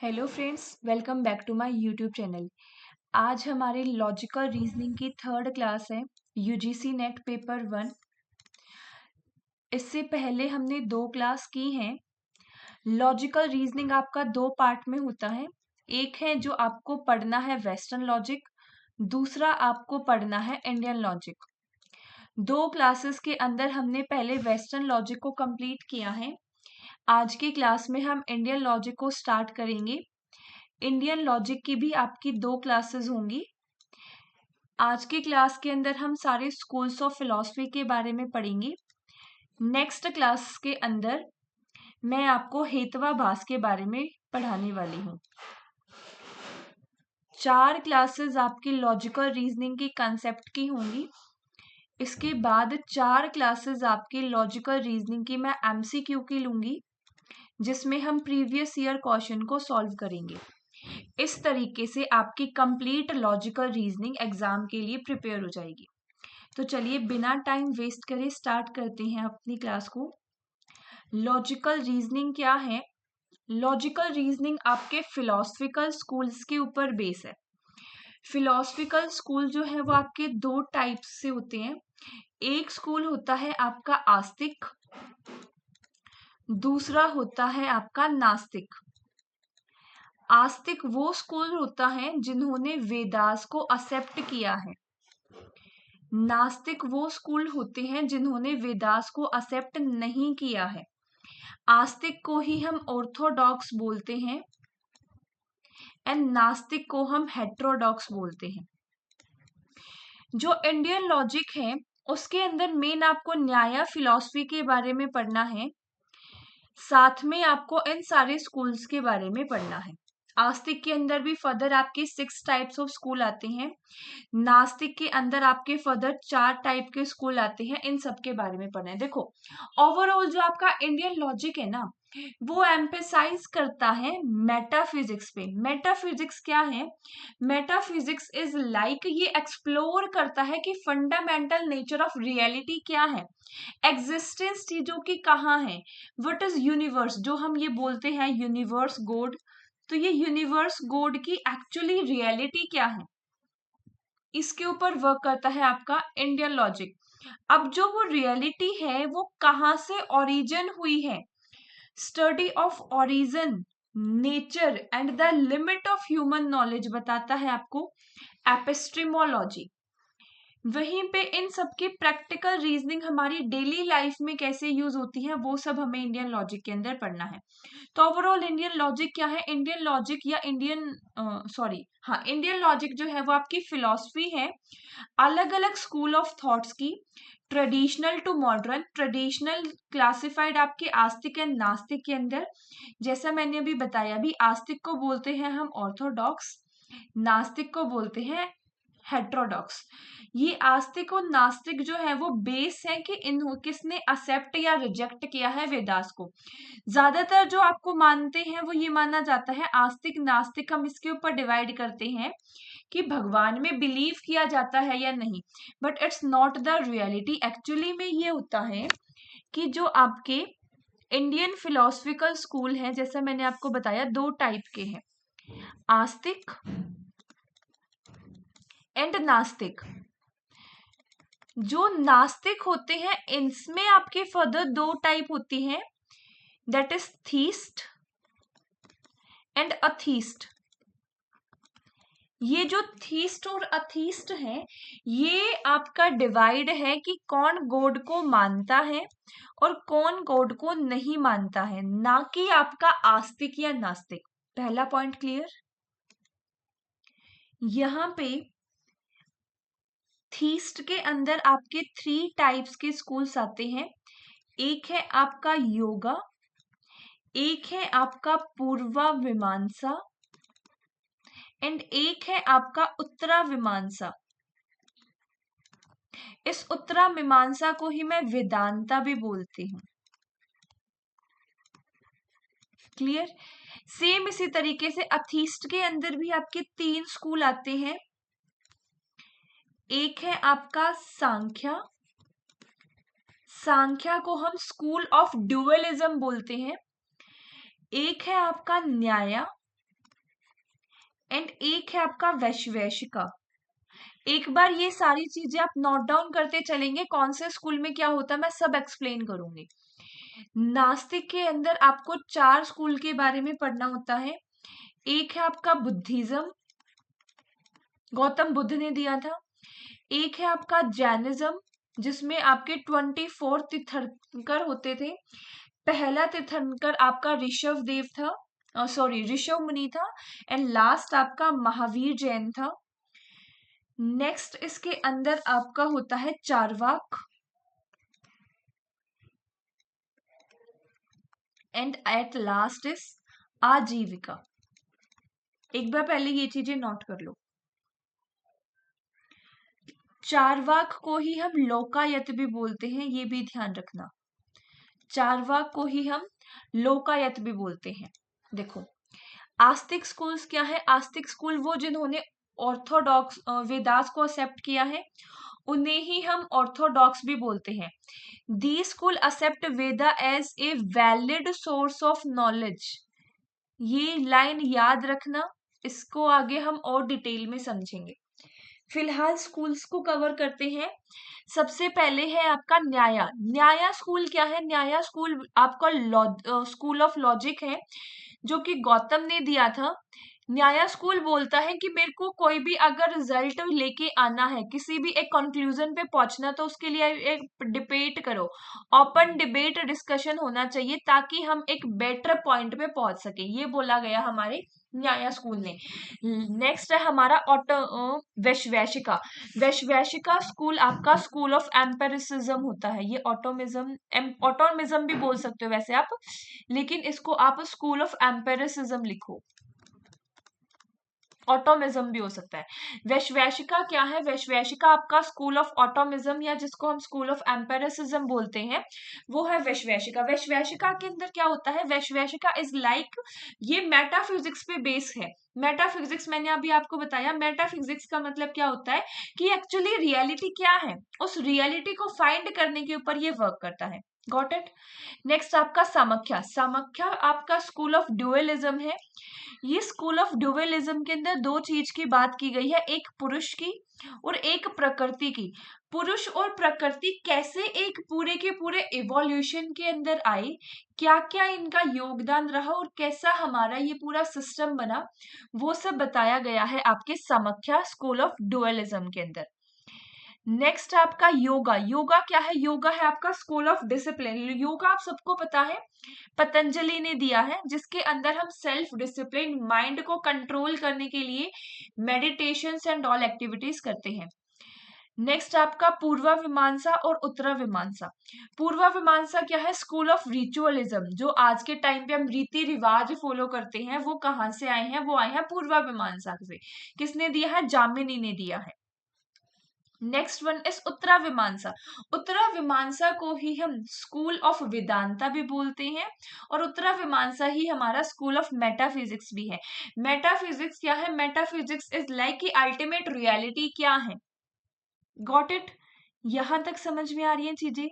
Hello friends, welcome back to my YouTube channel. आज हमारे logical reasoning की third class है, यूजीसी नेट पेपर 1। इससे पहले हमने दो क्लास की हैं। लॉजिकल रीजनिंग आपका दो पार्ट में होता है। एक है जो आपको पढ़ना है वेस्टर्न लॉजिक, दूसरा आपको पढ़ना है इंडियन लॉजिक। दो क्लासेस के अंदर हमने पहले वेस्टर्न लॉजिक को कंप्लीट किया है। आज की क्लास में हम इंडियन लॉजिक को स्टार्ट करेंगे। इंडियन लॉजिक की भी आपकी दो क्लासेस होंगी। आज की क्लास के अंदर हम सारे स्कूल्स ऑफ फिलॉसफी के बारे में पढ़ेंगे। नेक्स्ट क्लास के अंदर मैं आपको हेतवाभास के बारे में पढ़ाने वाली हूँ। 4 क्लासेस आपकी लॉजिकल रीजनिंग की कंसेप्ट की होंगी। इसके बाद 4 क्लासेस आपकी लॉजिकल रीजनिंग की मैं एमसीक्यू की लूंगी, जिसमें हम प्रीवियस ईयर क्वेश्चन को सॉल्व करेंगे। इस तरीके से आपकी कंप्लीट लॉजिकल रीजनिंग एग्जाम के लिए प्रिपेयर हो जाएगी। तो चलिए बिना टाइम वेस्ट करे स्टार्ट करते हैं अपनी क्लास को। लॉजिकल रीजनिंग क्या है? लॉजिकल रीजनिंग आपके फिलोसफिकल स्कूल्स के ऊपर बेस है। फिलोसफिकल स्कूल जो है वो आपके दो टाइप्स से होते हैं। एक स्कूल होता है आपका आस्तिक, दूसरा होता है आपका नास्तिक। आस्तिक वो स्कूल होता है जिन्होंने वेदास को एक्सेप्ट किया है। नास्तिक वो स्कूल होते हैं जिन्होंने वेदास को एक्सेप्ट नहीं किया है। आस्तिक को ही हम ऑर्थोडॉक्स बोलते हैं एंड नास्तिक को हम हेट्रोडॉक्स बोलते हैं। जो इंडियन लॉजिक है उसके अंदर मेन आपको न्याय फिलॉसफी के बारे में पढ़ना है, साथ में आपको इन सारे स्कूल्स के बारे में पढ़ना है। आस्तिक के अंदर भी फर्दर आपके 6 टाइप्स ऑफ स्कूल आते हैं। नास्तिक के अंदर आपके फर्दर 4 टाइप के स्कूल आते हैं। इन सब के बारे में पढ़ना है। देखो, ओवरऑल जो आपका इंडियन लॉजिक है ना, वो एम्फेसाइज करता है मेटाफिजिक्स पे। मेटाफिजिक्स क्या है? मेटाफिजिक्स इज लाइक ये एक्सप्लोर करता है कि फंडामेंटल नेचर ऑफ रियलिटी क्या है, एग्जिस्टेंस चीजों की कहाँ है, व्हाट इज यूनिवर्स, जो हम ये बोलते हैं यूनिवर्स गॉड। तो ये यूनिवर्स गॉड की एक्चुअली रियलिटी क्या है, इसके ऊपर वर्क करता है आपका इंडियन लॉजिक। अब जो वो रियलिटी है वो कहाँ से ओरिजिन हुई है, study of origin, nature and the limit of human knowledge बताता है आपको एपिस्टेमोलॉजी। वहीं पे इन सब की प्रैक्टिकल रीजनिंग हमारी डेली लाइफ में कैसे यूज होती है वो सब हमें इंडियन लॉजिक के अंदर पढ़ना है। तो ओवरऑल इंडियन लॉजिक क्या है? इंडियन लॉजिक या इंडियन लॉजिक जो है वो आपकी फिलॉसफी है अलग अलग स्कूल ऑफ थॉट्स की, traditional to modern. Traditional classified आपके आस्तिक एंड नास्तिक के अंदर। जैसा मैंने अभी बताया, भी आस्तिक को बोलते हैं हम ऑर्थोडॉक्स, नास्तिक को बोलते हैं हेट्रोडॉक्स। ये आस्तिक और नास्तिक जो है वो बेस है कि इन किसने एक्सेप्ट या रिजेक्ट किया है वेदास को। ज्यादातर जो आपको मानते हैं वो ये माना जाता है आस्तिक नास्तिक, हम इसके ऊपर डिवाइड करते हैं कि भगवान में बिलीव किया जाता है या नहीं, but it's not the reality. Actually में ये होता है कि जो आपके इंडियन फिलोसफिकल स्कूल है, जैसा मैंने आपको बताया, दो टाइप के हैं, आस्तिक एंड नास्तिक। जो नास्तिक होते हैं इनमें आपके फर्दर दो टाइप होती हैं, that is theist and atheist. ये जो थीस्ट और अथीस्ट है ये आपका डिवाइड है कि कौन गॉड को मानता है और कौन गॉड को नहीं मानता है, ना कि आपका आस्तिक या नास्तिक। पहला पॉइंट क्लियर? यहां पे थीस्ट के अंदर आपके 3 टाइप्स के स्कूल्स आते हैं। एक है आपका योगा, एक है आपका पूर्वा मीमांसा एंड एक है आपका उत्तरा मीमांसा। इस उत्तरा मीमांसा को ही मैं वेदांता भी बोलती हूँ। क्लियर? सेम इसी तरीके से अथीस्ट के अंदर भी आपके 3 स्कूल आते हैं। एक है आपका सांख्या, सांख्या को हम स्कूल ऑफ ड्यूअलिज्म बोलते हैं। एक है आपका न्याय, एंड एक है आपका वैश्वेशिका। एक बार ये सारी चीजें आप नोट डाउन करते चलेंगे, कौन से स्कूल में क्या होता है मैं सब एक्सप्लेन करूंगी। नास्तिक के अंदर आपको 4 स्कूल के बारे में पढ़ना होता है। एक है आपका बुद्धिज्म, गौतम बुद्ध ने दिया था। एक है आपका जैनिज्म, जिसमें आपके 24 तीर्थंकर होते थे। पहला तीर्थंकर आपका ऋषभ देव था, सॉरी ऋषभ मुनि था। एंड लास्ट आपका महावीर जैन था। नेक्स्ट इसके अंदर आपका होता है Charvaka. And at last is Ajivika. एक बार पहले ये चीजें नोट कर लो। चारवाक को ही हम लोकायत भी बोलते हैं, ये भी ध्यान रखना। चारवाक को ही हम लोकायत भी बोलते हैं। देखो आस्तिक स्कूल्स क्या है? आस्तिक स्कूल वो जिन्होंने ऑर्थोडॉक्स वेदास को एक्सेप्ट किया है, उन्हें ही हम ऑर्थोडॉक्स भी बोलते हैं। The school except Veda as a valid source of knowledge. ये लाइन याद रखना, इसको आगे हम और डिटेल में समझेंगे। फिलहाल स्कूल्स को कवर करते हैं। सबसे पहले है आपका न्याया। न्याया स्कूल क्या है? न्याया स्कूल आपका स्कूल ऑफ लॉजिक है, जो कि गौतम ने दिया था। न्याया स्कूल बोलता है कि मेरे को कोई भी अगर रिजल्ट लेके आना है, किसी भी एक कंक्लूजन पे पहुंचना, तो उसके लिए एक डिबेट करो, ओपन डिबेट डिस्कशन होना चाहिए, ताकि हम एक बेटर पॉइंट पे पहुंच सके। ये बोला गया हमारे न्याया स्कूल ने। नेक्स्ट है हमारा वैश्वेशिका। वैश्वेशिका स्कूल आपका स्कूल ऑफ एम्पेरिसिज्म होता है। ये ऑटोमिज्म भी बोल सकते हो वैसे आप, लेकिन इसको आप स्कूल ऑफ एम्पेरिसिज्म लिखो। ऑटोमिज्म भी हो सकता है। वैश्वेशिका क्या है? वैश्वेशिका आपका स्कूल ऑफ ऑटोमिज्म, या जिसको हम स्कूल ऑफ एम्पेरिसिज्म बोलते हैं, वो है वैश्वेशिका। वैश्वेशिका के अंदर क्या होता है? वैश्वेशिका इज लाइक, ये मेटाफिजिक्स पे बेस है। मेटाफिजिक्स मैंने अभी आपको बताया। मेटाफिजिक्स का मतलब क्या होता है कि एक्चुअली रियलिटी क्या है, उस रियलिटी को फाइंड करने के ऊपर ये वर्क करता है। Got it? नेक्स्ट आपका सामख्या। सामख्या आपका स्कूल ऑफ ड्यूअलिज्म है। ये स्कूल ऑफ ड्यूअलिज्म के अंदर दो चीज की बात की गई है, एक पुरुष की और एक प्रकृति की। पुरुष और प्रकृति कैसे एक पूरे के पूरे इवोल्यूशन के अंदर आए, क्या क्या इनका योगदान रहा और कैसा हमारा ये पूरा सिस्टम बना, वो सब बताया गया है आपके सामख्या स्कूल ऑफ ड्यूअलिज्म के अंदर। नेक्स्ट आपका योगा। योगा क्या है? योगा है आपका स्कूल ऑफ डिसिप्लिन। योगा आप सबको पता है पतंजलि ने दिया है, जिसके अंदर हम सेल्फ डिसिप्लिन, माइंड को कंट्रोल करने के लिए मेडिटेशंस एंड ऑल एक्टिविटीज करते हैं। नेक्स्ट आपका पूर्वा मीमांसा और उत्तरा मीमांसा। पूर्वा मीमांसा क्या है? School of ritualism. जो आज के टाइम पे हम रीति रिवाज फॉलो करते हैं, वो कहाँ से आए हैं? वो आए हैं पूर्वा मीमांसा से। किसने दिया है? जामिनी ने दिया है। नेक्स्ट वन इज उत्तरा मीमांसा। उत्तरा मीमांसा को ही हम स्कूल ऑफ वेदांता भी बोलते हैं, और उत्तरा मीमांसा ही हमारा स्कूल ऑफ मेटाफिजिक्स भी है। मेटाफिजिक्स क्या है? मेटाफिजिक्स इज लाइक कि अल्टीमेट रियलिटी क्या है। Got it? यहां तक समझ में आ रही है चीजें?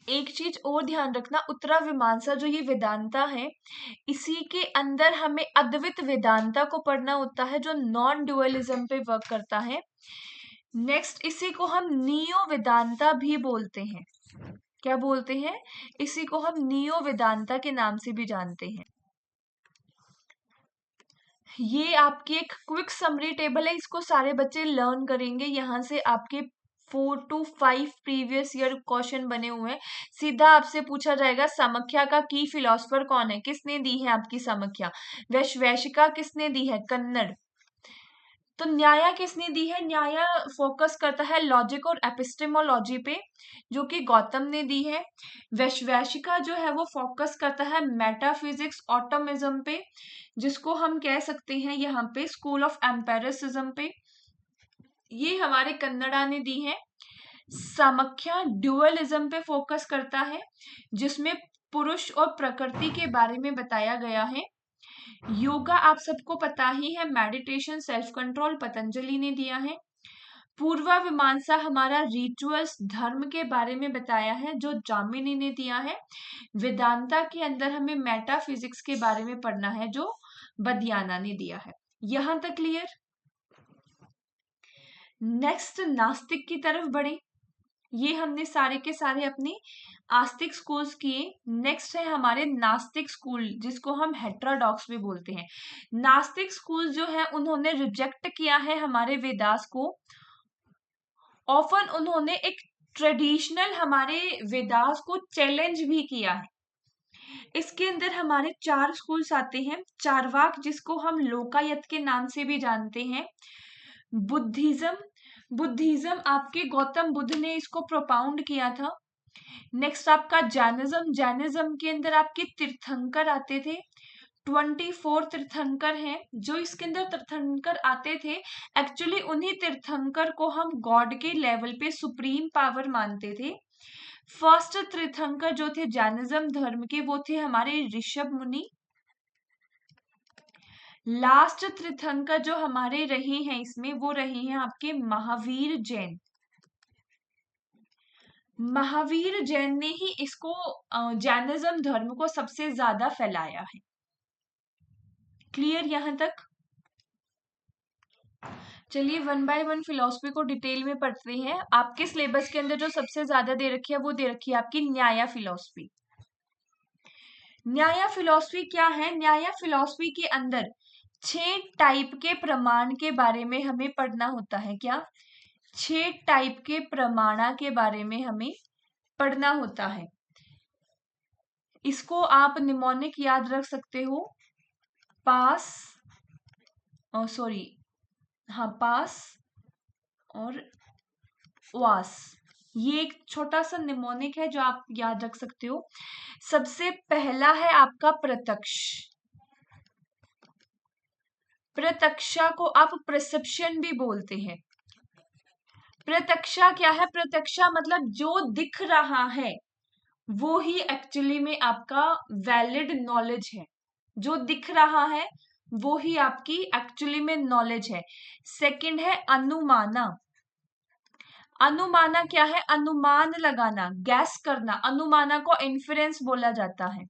एक चीज और ध्यान रखना, उत्तरा मीमांसा जो ये वेदांता है, इसी के अंदर हमें अद्वैत वेदांता को पढ़ना होता है, जो नॉन ड्युअलिज्म पे वर्क करता है। नेक्स्ट इसी को हम नियो वेदांता भी बोलते हैं। क्या बोलते हैं? इसी को हम नियो वेदांता के नाम से भी जानते हैं। ये आपकी एक क्विक समरी टेबल है, इसको सारे बच्चे लर्न करेंगे। यहाँ से आपके 4 to 5 प्रीवियस ईयर क्वेश्चन बने हुए हैं। सीधा आपसे पूछा जाएगा सामख्या का की फिलोसफर कौन है? किसने दी है आपकी सामख्या? वैश्वेशिका किसने दी है? कन्नड़। तो न्याया किसने दी है? न्याया फोकस करता है लॉजिक और एपिस्टेमोलॉजी पे, जो कि गौतम ने दी है। वैश्वेशिका जो है वो फोकस करता है मेटाफिजिक्स ऑटोमिज्म पे, जिसको हम कह सकते हैं यहाँ पे स्कूल ऑफ एम्पेरिसिज्म पे। ये हमारे कन्नड़ा ने दी है। सामख्या ड्यूअलिज्म पे फोकस करता है, जिसमें पुरुष और प्रकृति के बारे में बताया गया है। योगा आप सबको पता ही है, मेडिटेशन, सेल्फ कंट्रोल पतंजलि ने दिया है। पूर्वा मीमांसा हमारा रिचुअल्स, धर्म के बारे में बताया है, जो जामिनी ने दिया है। वेदांता के अंदर हमें मेटाफिजिक्स के बारे में पढ़ना है, जो बदियाना ने दिया है। यहां तक क्लियर। नेक्स्ट नास्तिक की तरफ बढ़े। ये हमने सारे के सारे अपने आस्तिक स्कूल्स किए। नेक्स्ट है हमारे नास्तिक स्कूल, जिसको हम हेटेरोडॉक्स भी बोलते हैं। नास्तिक स्कूल जो है उन्होंने रिजेक्ट किया है हमारे वेदास को। ऑफन उन्होंने एक ट्रेडिशनल हमारे वेदास को चैलेंज भी किया है। इसके अंदर हमारे 4 स्कूल्स आते हैं। चारवाक, जिसको हम लोकायत के नाम से भी जानते हैं। बुद्धिज्म, बुद्धिज्म आपके गौतम बुद्ध ने इसको प्रोपाउंड किया था। नेक्स्ट आपका जैनिज्म, जैनिज्म के अंदर आपके तीर्थंकर आते थे। 24 तीर्थंकर हैं जो इसके अंदर तीर्थंकर आते थे। एक्चुअली उन्हीं तीर्थंकर को हम गॉड के लेवल पे सुप्रीम पावर मानते थे। फर्स्ट तीर्थंकर जो थे जैनिज्म धर्म के, वो थे हमारे ऋषभ मुनि। लास्ट तीर्थंकर जो हमारे रहे हैं इसमें, वो रहे हैं आपके महावीर जैन। महावीर जैन ने ही इसको जैनिज्म धर्म को सबसे ज्यादा फैलाया है। क्लियर यहां तक। चलिए 1 बाय 1 फिलॉसफी को डिटेल में पढ़ते हैं। आपके सिलेबस के अंदर जो सबसे ज्यादा दे रखी है वो दे रखी है आपकी न्याय फिलॉसफी। न्याय फिलॉसफी क्या है? न्याय फिलॉसफी के अंदर 6 टाइप के प्रमाण के बारे में हमें पढ़ना होता है। क्या? 6 टाइप के प्रमाणा के बारे में हमें पढ़ना होता है। इसको आप निमोनिक याद रख सकते हो। पास पास और वास, ये एक छोटा सा निमोनिक है जो आप याद रख सकते हो। सबसे पहला है आपका प्रत्यक्ष। प्रत्यक्षा को आप परसेप्शन भी बोलते हैं। प्रत्यक्षा क्या है? प्रत्यक्षा मतलब जो दिख रहा है वो ही एक्चुअली में आपका वैलिड नॉलेज है। जो दिख रहा है वो ही आपकी एक्चुअली में नॉलेज है। सेकंड है अनुमाना। अनुमाना क्या है? अनुमान लगाना, गैस करना। अनुमाना को इन्फरेंस बोला जाता है।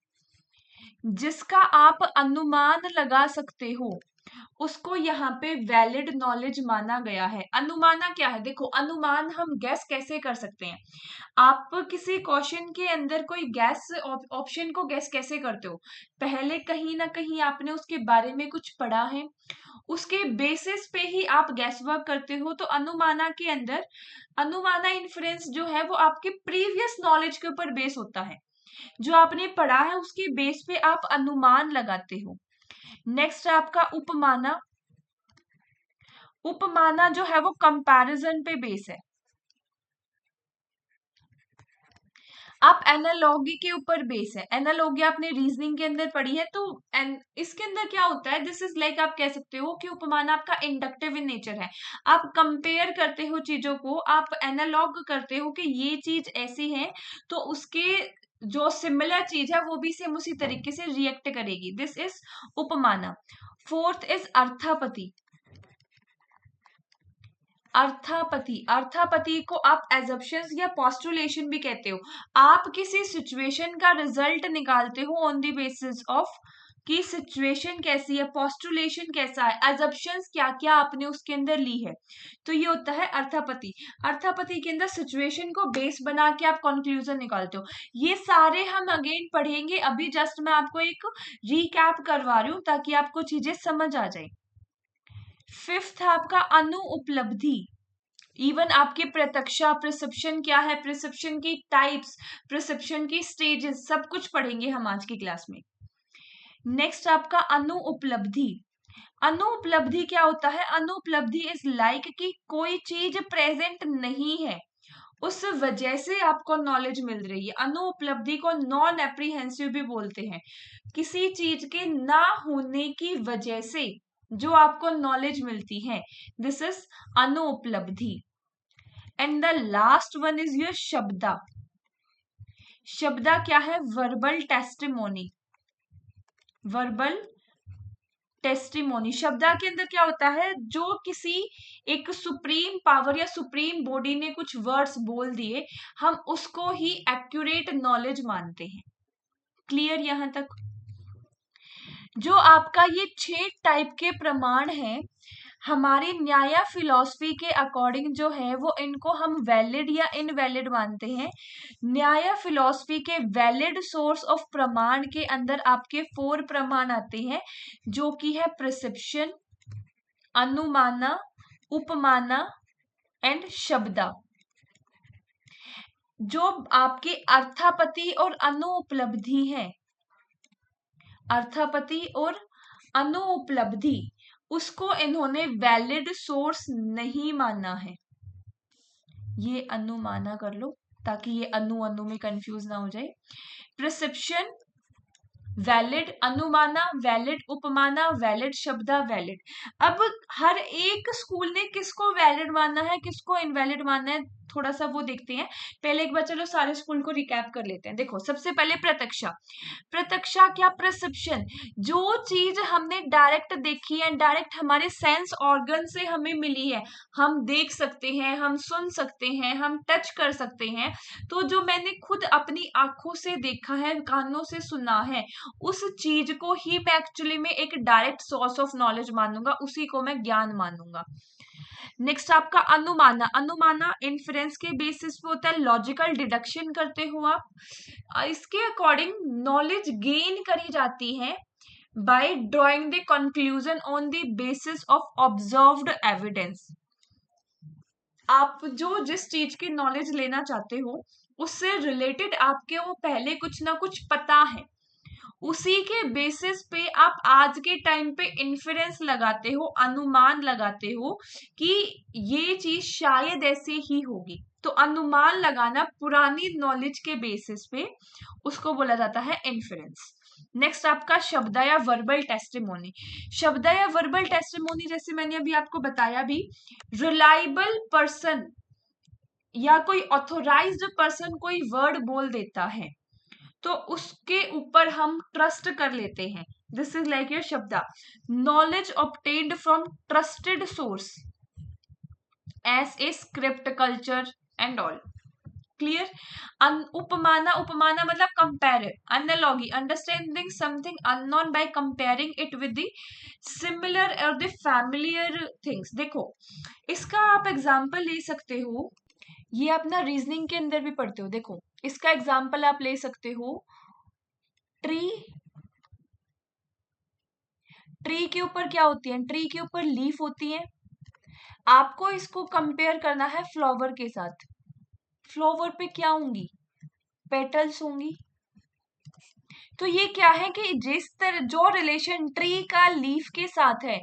जिसका आप अनुमान लगा सकते हो उसको यहाँ पे वैलिड नॉलेज माना गया है। अनुमाना क्या है? देखो, अनुमान हम गैस कैसे कर सकते हैं। आप किसी क्वेश्चन के अंदर कोई गैस ऑप्शन को गैस कैसे करते हो? पहले कहीं ना कहीं आपने उसके बारे में कुछ पढ़ा है, उसके बेसिस पे ही आप गैस वर्क करते हो। तो अनुमाना के अंदर अनुमाना इन्फ्रेंस जो है वो आपके प्रीवियस नॉलेज के ऊपर बेस होता है। जो आपने पढ़ा है उसके बेस पे आप अनुमान लगाते हो। नेक्स्ट आपका उपमाना। उपमाना जो है वो कंपैरिजन पे बेस है। आप एनालॉगी के ऊपर बेस है। एनालॉगी आपने रीजनिंग के अंदर पढ़ी है। तो इसके अंदर क्या होता है? दिस इज लाइक आप कह सकते हो कि उपमाना आपका इंडक्टिव इन नेचर है। आप कंपेयर करते हो चीजों को, आप एनालॉग करते हो कि ये चीज ऐसी है तो उसके जो सिमिलर चीज है वो भी सेम उसी तरीके से रिएक्ट करेगी। This is upamana. Fourth is arthapatti. अर्थापति, अर्थापति को आप एजम्पशंस या पोस्टुलेशन भी कहते हो। आप किसी सिचुएशन का रिजल्ट निकालते हो ऑन द बेसिस ऑफ कि सिचुएशन कैसी है, पोस्टुलेशन कैसा है, एजम्पशंस क्या क्या आपने उसके अंदर ली है। तो ये होता है अर्थापति। अर्थापति के अंदर सिचुएशन को बेस बना के आप कंक्लूजन निकालते हो। ये सारे हम अगेन पढ़ेंगे। अभी जस्ट मैं आपको एक रिकैप करवा रही हूँ ताकि आपको चीजें समझ आ जाए। फिफ्थ आपका अनु उपलब्धि। इवन आपके प्रत्यक्षा, प्रिसेप्शन क्या है, प्रिसेप्शन की टाइप्स, प्रिसेप्शन की स्टेजेस, सब कुछ पढ़ेंगे हम आज की क्लास में। नेक्स्ट आपका अनु उपलब्धि। अनु उपलब्धि क्या होता है? अनु उपलब्धि इज लाइक कि कोई चीज प्रेजेंट नहीं है, उस वजह से आपको नॉलेज मिल रही है। अनु उपलब्धि को नॉन एप्रीहेंसिव भी बोलते हैं। किसी चीज के ना होने की वजह से जो आपको नॉलेज मिलती है, दिस इज अनु उपलब्धि। And the last one is your शब्दा। शब्दा क्या है? Verbal testimony. Verbal testimony. शब्दा के अंदर क्या होता है? जो किसी एक सुप्रीम पावर या सुप्रीम बॉडी ने कुछ वर्ड्स बोल दिए, हम उसको ही एक्यूरेट नॉलेज मानते हैं। क्लियर यहां तक? जो आपका ये 6 टाइप के प्रमाण हैं, हमारी न्याय फिलॉसफी के अकॉर्डिंग जो है वो इनको हम वैलिड या इनवैलिड मानते हैं। न्याय फिलॉसफी के वैलिड सोर्स ऑफ प्रमाण के अंदर आपके 4 प्रमाण आते हैं, जो कि है प्रिसिप्शन, अनुमाना, उपमाना एंड शब्दा। जो आपकी अर्थापत्ति और अनुपलब्धि है, अर्थापत्ति और अनुपलब्धि, उसको इन्होंने वैलिड सोर्स नहीं माना है। ये अनुमाना कर लो ताकि ये अनु में कंफ्यूज ना हो जाए। प्रिसिप्शन वैलिड, अनुमाना वैलिड, उपमाना वैलिड, शब्दा वैलिड। अब हर एक स्कूल ने किसको वैलिड माना है, किसको इनवैलिड माना है, थोड़ा सा वो देखते हैं। पहले एक बार चलो सारे स्कूल को रिकैप कर लेते हैं। देखो सबसे पहले प्रत्यक्षा। प्रत्यक्षा क्या, परसेप्शन, जो चीज हमने डायरेक्ट देखी है, डायरेक्ट हमारे सेंस ऑर्गन से हमें मिली है, हम देख सकते हैं, हम सुन सकते हैं, हम टच कर सकते हैं, तो जो मैंने खुद अपनी आंखों से देखा है, कानों से सुना है, उस चीज को ही मैं एक्चुअली में एक डायरेक्ट सोर्स ऑफ नॉलेज मानूंगा, उसी को मैं ज्ञान मानूंगा। नेक्स्ट आपका अनुमाना। अनुमाना इन्फ्रेंस के बेसिस पे होता है, लॉजिकल डिडक्शन करते हो आप, इसके अकॉर्डिंग नॉलेज गेन करी जाती है bye drawing the conclusion on the basis of observed evidence. आप जो जिस चीज की नॉलेज लेना चाहते हो उससे रिलेटेड आपके वो पहले कुछ ना कुछ पता है, उसी के बेसिस पे आप आज के टाइम पे इन्फेरेंस लगाते हो, अनुमान लगाते हो कि ये चीज शायद ऐसे ही होगी। तो अनुमान लगाना पुरानी नॉलेज के बेसिस पे, उसको बोला जाता है इन्फेरेंस। नेक्स्ट आपका शब्द या वर्बल टेस्टिमोनी। शब्द या वर्बल टेस्टिमोनी जैसे मैंने अभी आपको बताया भी, रिलायबल पर्सन या कोई ऑथोराइज्ड पर्सन कोई वर्ड बोल देता है तो उसके ऊपर हम ट्रस्ट कर लेते हैं। This is like your shabda. Knowledge obtained from trusted source as a script, culture and all. Clear. उपमाना, उपमाना मतलब compare, analogy, understanding something unknown by comparing it with the similar और द फैमिलियर थिंग्स। देखो इसका आप एग्जांपल ले सकते हो, ये अपना रीजनिंग के अंदर भी पढ़ते हो। देखो इसका एग्जांपल आप ले सकते हो, ट्री। ट्री के ऊपर क्या होती है, ट्री के ऊपर लीफ होती है। आपको इसको कंपेयर करना है फ्लावर के साथ। फ्लावर पे क्या होंगी, पेटल्स होंगी। तो ये क्या है कि जिस तरह जो रिलेशन ट्री का लीफ के साथ है,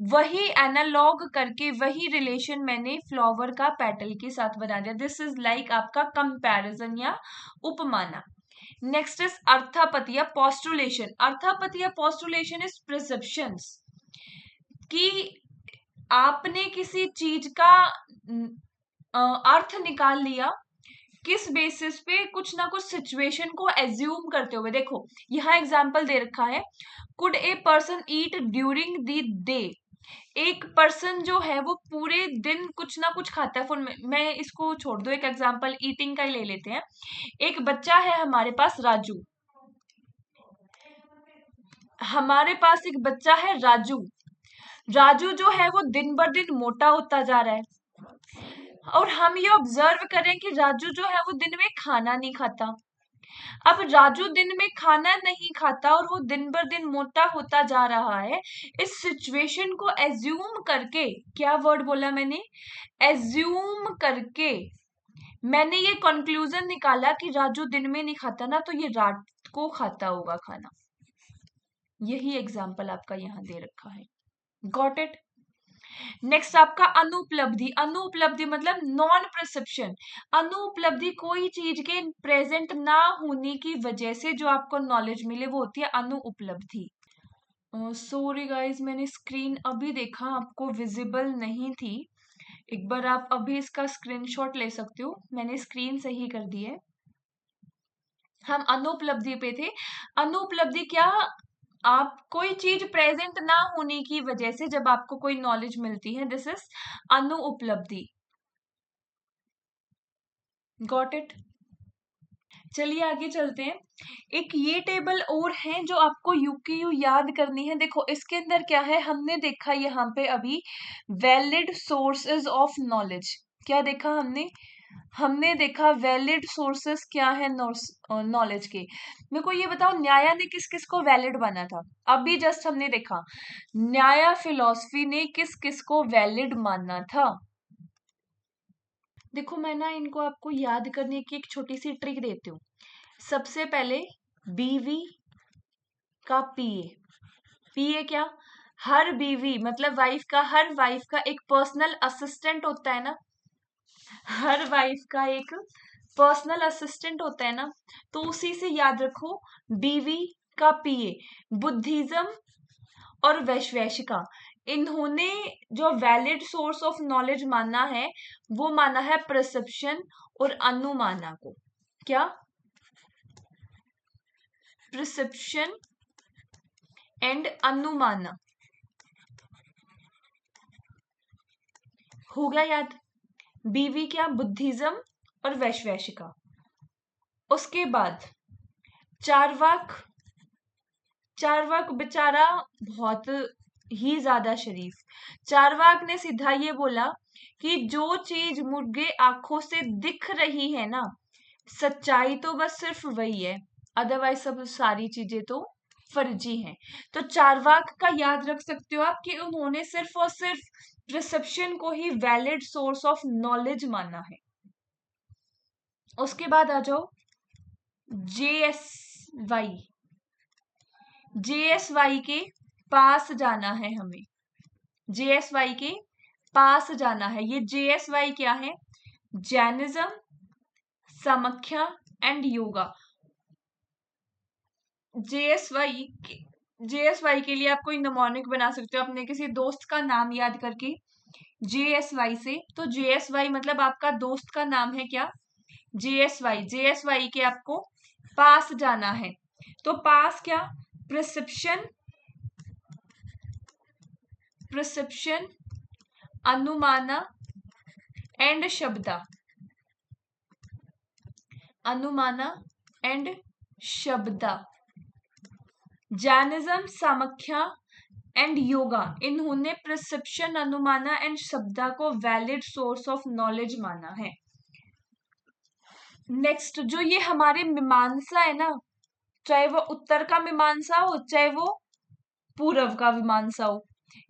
वही एनालॉग करके वही रिलेशन मैंने फ्लावर का पेटल के साथ बना दिया। दिस इज लाइक आपका कंपैरिजन या उपमाना। नेक्स्ट इज अर्थापत्ति या पोस्टुलेशन। अर्थापत्ति या पोस्टुलेशन इज प्रिसेप्शंस, कि आपने किसी चीज का अर्थ निकाल लिया, किस बेसिस पे, कुछ ना कुछ सिचुएशन को एज्यूम करते हुए। देखो यहाँ एग्जांपल दे रखा है, could a person eat during the day. एक पर्सन जो है वो पूरे दिन कुछ ना कुछ खाता है। मैं इसको छोड़ दो, एक एग्जांपल ईटिंग का ही ले लेते हैं। एक बच्चा है हमारे पास राजू, हमारे पास एक बच्चा है राजू। राजू जो है वो दिन बर दिन मोटा होता जा रहा है, और हम ये ऑब्जर्व करें कि राजू जो है वो दिन में खाना नहीं खाता। अब राजू दिन में खाना नहीं खाता और वो दिन बर दिन मोटा होता जा रहा है। इस सिचुएशन को एज्यूम करके, क्या वर्ड बोला मैंने, एज्यूम करके मैंने ये कंक्लूजन निकाला कि राजू दिन में नहीं खाता ना, तो ये रात को खाता होगा खाना। यही एग्जाम्पल आपका यहाँ दे रखा है। Got it. नेक्स्ट आपका अनुपलब्धि। अनुपलब्धि मतलब नॉन परसेप्शन। अनुपलब्धि कोई चीज के प्रेजेंट ना होने की वजह से जो आपको नॉलेज मिले वो होती है अनुपलब्धि। सॉरी गाइस, मैंने स्क्रीन अभी देखा आपको विजिबल नहीं थी। एक बार आप अभी इसका स्क्रीनशॉट ले सकते हो, मैंने स्क्रीन सही कर दी है। हम अनुपलब्धि पे थे। अनुपलब्धि क्या, आप कोई चीज प्रेजेंट ना होने की वजह से जब आपको कोई नॉलेज मिलती है, this is anupalabdhi. Got it. चलिए आगे चलते हैं। एक ये टेबल और है जो आपको यूक्यू याद करनी है। देखो इसके अंदर क्या है, हमने देखा यहाँ पे अभी वैलिड सोर्सेज ऑफ नॉलेज। क्या देखा हमने? हमने देखा वैलिड सोर्सेस क्या है नॉलेज के। मेरे को ये बताओ, न्याय ने किस किस को वैलिड माना था? अभी जस्ट हमने देखा न्याय फिलॉसफी ने किस किस को वैलिड माना था। देखो मैं ना इनको आपको याद करने की एक छोटी सी ट्रिक देती हूँ। सबसे पहले बीवी का पीए। पीए क्या? हर बीवी मतलब वाइफ का, हर वाइफ का एक पर्सनल असिस्टेंट होता है ना। हर वाइफ का एक पर्सनल असिस्टेंट होता है ना, तो उसी से याद रखो बीवी का पीए। बुद्धिज्म और वैश्विका, इन्होंने जो वैलिड सोर्स ऑफ नॉलेज माना है वो माना है परसेप्शन और अनुमाना को। क्या? Perception and anumana. हो गया याद? बीवी क्या? बुद्धिज्म और वैश्विका। उसके बाद चार्वाक। चार्वाक बेचारा बहुत ही ज्यादा शरीफ। चार्वाक ने सीधा ये बोला कि जो चीज मुर्गे आंखों से दिख रही है ना, सच्चाई तो बस सिर्फ वही है, अदरवाइज सब सारी चीजें तो फर्जी हैं। तो चार्वाक का याद रख सकते हो आप कि उन्होंने सिर्फ और सिर्फ परसेप्शन को ही वैलिड सोर्स ऑफ नॉलेज माना है। उसके बाद आ जाओ जेएसवाई। जेएसवाई के पास जाना है हमें। जेएसवाई के पास जाना है। ये जेएसवाई क्या है? Jainism, Samkhya and yoga. JSY JSY के लिए आप कोई निमोनिक बना सकते हो अपने किसी दोस्त का नाम याद करके जेएसवाई से। तो जेएसवाई मतलब आपका दोस्त का नाम है क्या? जेएसवाई। जेएसवाई के आपको पास जाना है। तो पास क्या? प्रिस्क्रिप्शन, प्रिस्क्रिप्शन, अनुमाना एंड शब्दा। अनुमाना एंड शब्दा। जैनिज्म, सामख्या एंड योगा, इन्होंने प्रिस्क्रिप्शन, अनुमाना एंड शब्दा को वैलिड सोर्स ऑफ नॉलेज माना है। नेक्स्ट जो ये हमारे मीमांसा है ना, चाहे वो उत्तर का मीमांसा हो चाहे वो पूर्व का मीमांसा हो,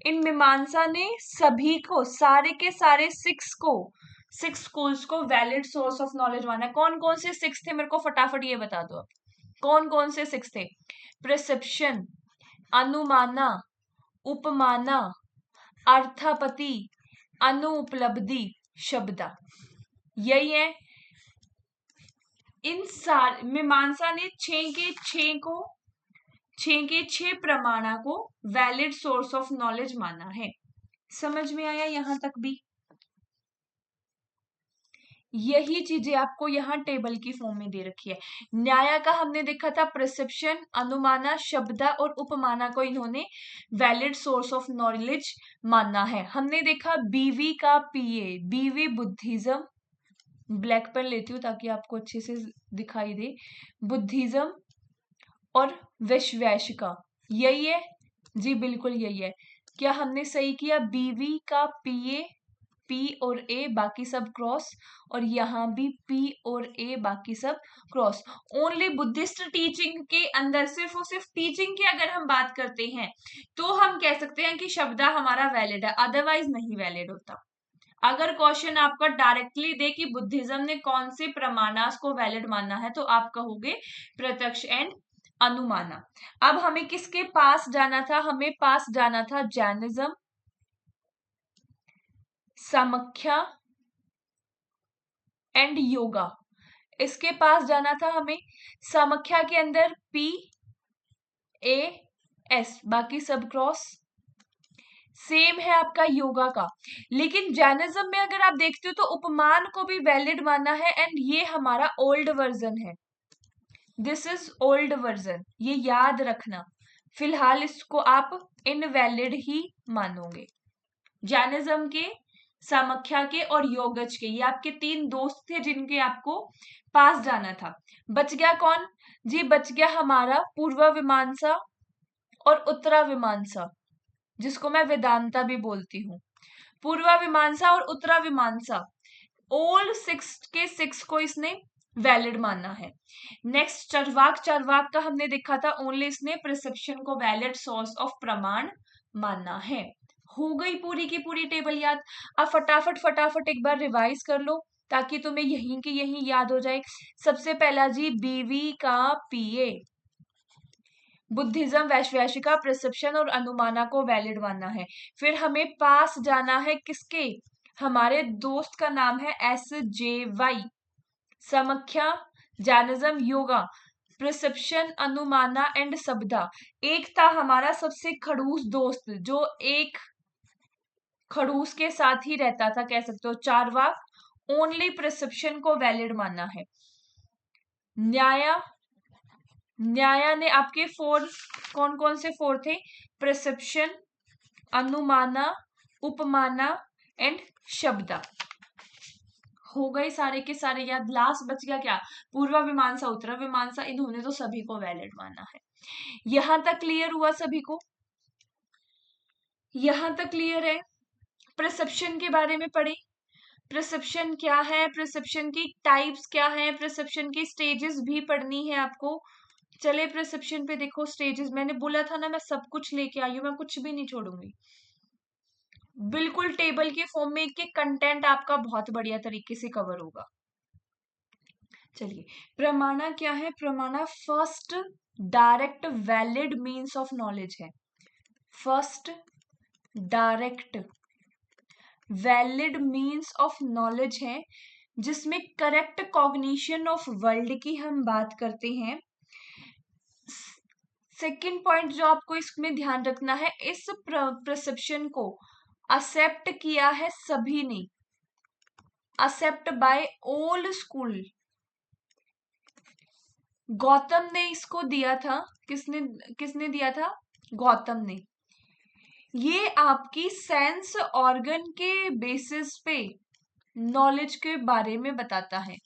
इन मीमांसा ने सभी को, सारे के सारे सिक्स स्कूल्स को वैलिड सोर्स ऑफ नॉलेज माना है। कौन कौन से सिक्स थे मेरे को फटाफट ये बता दो आप। कौन कौन से सिक्स थे? प्रिस्क्रिप्शन, अनुमाना, उपमाना, अर्थापति, अनुपलब्धि, शब्दा। यही है। इन सारे मीमांसा ने छह के छह प्रमाणा को वैलिड सोर्स ऑफ नॉलेज माना है। समझ में आया यहां तक भी? यही चीजें आपको यहाँ टेबल की फॉर्म में दे रखी है। न्याय का हमने देखा था प्रिस्क्रिप्शन, अनुमाना, शब्दा और उपमाना को इन्होंने वैलिड सोर्स ऑफ नॉलेज माना है। हमने देखा बीवी का पीए। बीवी बुद्धिज्म, ब्लैक पेन लेती हूँ ताकि आपको अच्छे से दिखाई दे। बुद्धिज्म और वैश्विका, यही है जी, बिल्कुल यही है। क्या हमने सही किया? बीवी का पीए, पी और ए बाकी सब क्रॉस, और यहाँ भी पी और ए बाकी सब क्रॉस। ओनली बुद्धिस्ट टीचिंग के अंदर सिर्फ और सिर्फ टीचिंग की अगर हम बात करते हैं तो हम कह सकते हैं कि शब्दा हमारा वैलिड है, अदरवाइज नहीं वैलिड होता। अगर क्वेश्चन आपका डायरेक्टली दे कि बुद्धिज्म ने कौन से प्रमाणास को वैलिड माना है तो आप कहोगे प्रत्यक्ष एंड अनुमाना। अब हमें किसके पास जाना था? हमें पास जाना था जैनिज्म, समख्या एंड योगा। इसके पास जाना था हमें। समख्या के अंदर पी ए एस बाकी सब क्रॉस। सेम है आपका योगा का। लेकिन जैनिज्म में अगर आप देखते हो तो उपमान को भी वैलिड माना है, एंड ये हमारा ओल्ड वर्जन है। दिस इज ओल्ड वर्जन, ये याद रखना। फिलहाल इसको आप इनवैलिड ही मानोगे। जैनिज्म के समाख्या के और योगज के। ये आपके 3 दोस्त थे जिनके आपको पास जाना था। बच गया कौन जी? बच गया हमारा पूर्वाविमानसा और उत्तराविमानसा, जिसको मैं वेदांता भी बोलती हूँ। पूर्वाविमानसा और उत्तराविमानसा, ऑल 6 के 6 को इसने वैलिड माना है। नेक्स्ट चरवाक, चरवाक का हमने देखा था ओनली इसने प्रिसेप्शन को वैलिड सोर्स ऑफ प्रमाण माना है। हो गई पूरी की पूरी टेबल याद। अब फटाफट फटाफट एक बार रिवाइज कर लो ताकि तुम्हें यहीं की यहीं याद हो जाए। सबसे पहला जी बीवी का पीए, बुद्धिज्म वैश्विका प्रिसेप्शन और अनुमाना को वैलिड मानना है। फिर हमें पास जाना है किसके? हमारे दोस्त का नाम है SJY। Samkhya, Jainism, yoga, perception, anumana and shabda. एक था हमारा सबसे खड़ूस दोस्त जो एक खड़ूस के साथ ही रहता था, कह सकते हो चारवाक, ओनली प्रिसेप्शन को वैलिड माना है। न्याया, न्याया ने आपके 4 कौन कौन से 4 थे? प्रिसेप्शन, अनुमाना, उपमाना एंड शब्दा। हो गए सारे के सारे याद। लास्ट बच गया क्या? पूर्वाविमानसा, उत्तराविमानसा, इन्होंने तो सभी को वैलिड माना है। यहां तक क्लियर हुआ सभी को? यहां तक क्लियर है? प्रिसेप्शन के बारे में पढ़े, प्रिसेप्शन क्या है, प्रिसेप्शन की टाइप्स क्या है, प्रिसेप्शन की स्टेजेस भी पढ़नी है आपको। चले प्रिसेप्शन पे देखो स्टेजेस, मैंने बोला था ना मैं सब कुछ लेके आई हूं, मैं कुछ भी नहीं छोड़ूंगी। बिल्कुल टेबल के फॉर्म में के कंटेंट आपका बहुत बढ़िया तरीके से कवर होगा। चलिए, प्रमाणा क्या है? Pramana first direct valid means of knowledge है। First direct valid means of knowledge है जिसमें करेक्ट कॉग्निशन ऑफ वर्ल्ड की हम बात करते हैं। सेकंड पॉइंट जो आपको इसमें ध्यान रखना है, इस परसेप्शन को एक्सेप्ट किया है सभी ने, except by all school. Gautam ने इसको दिया था, किसने किसने दिया था? गौतम ने। ये आपकी सेंस ऑर्गन के बेसिस पे नॉलेज के बारे में बताता है।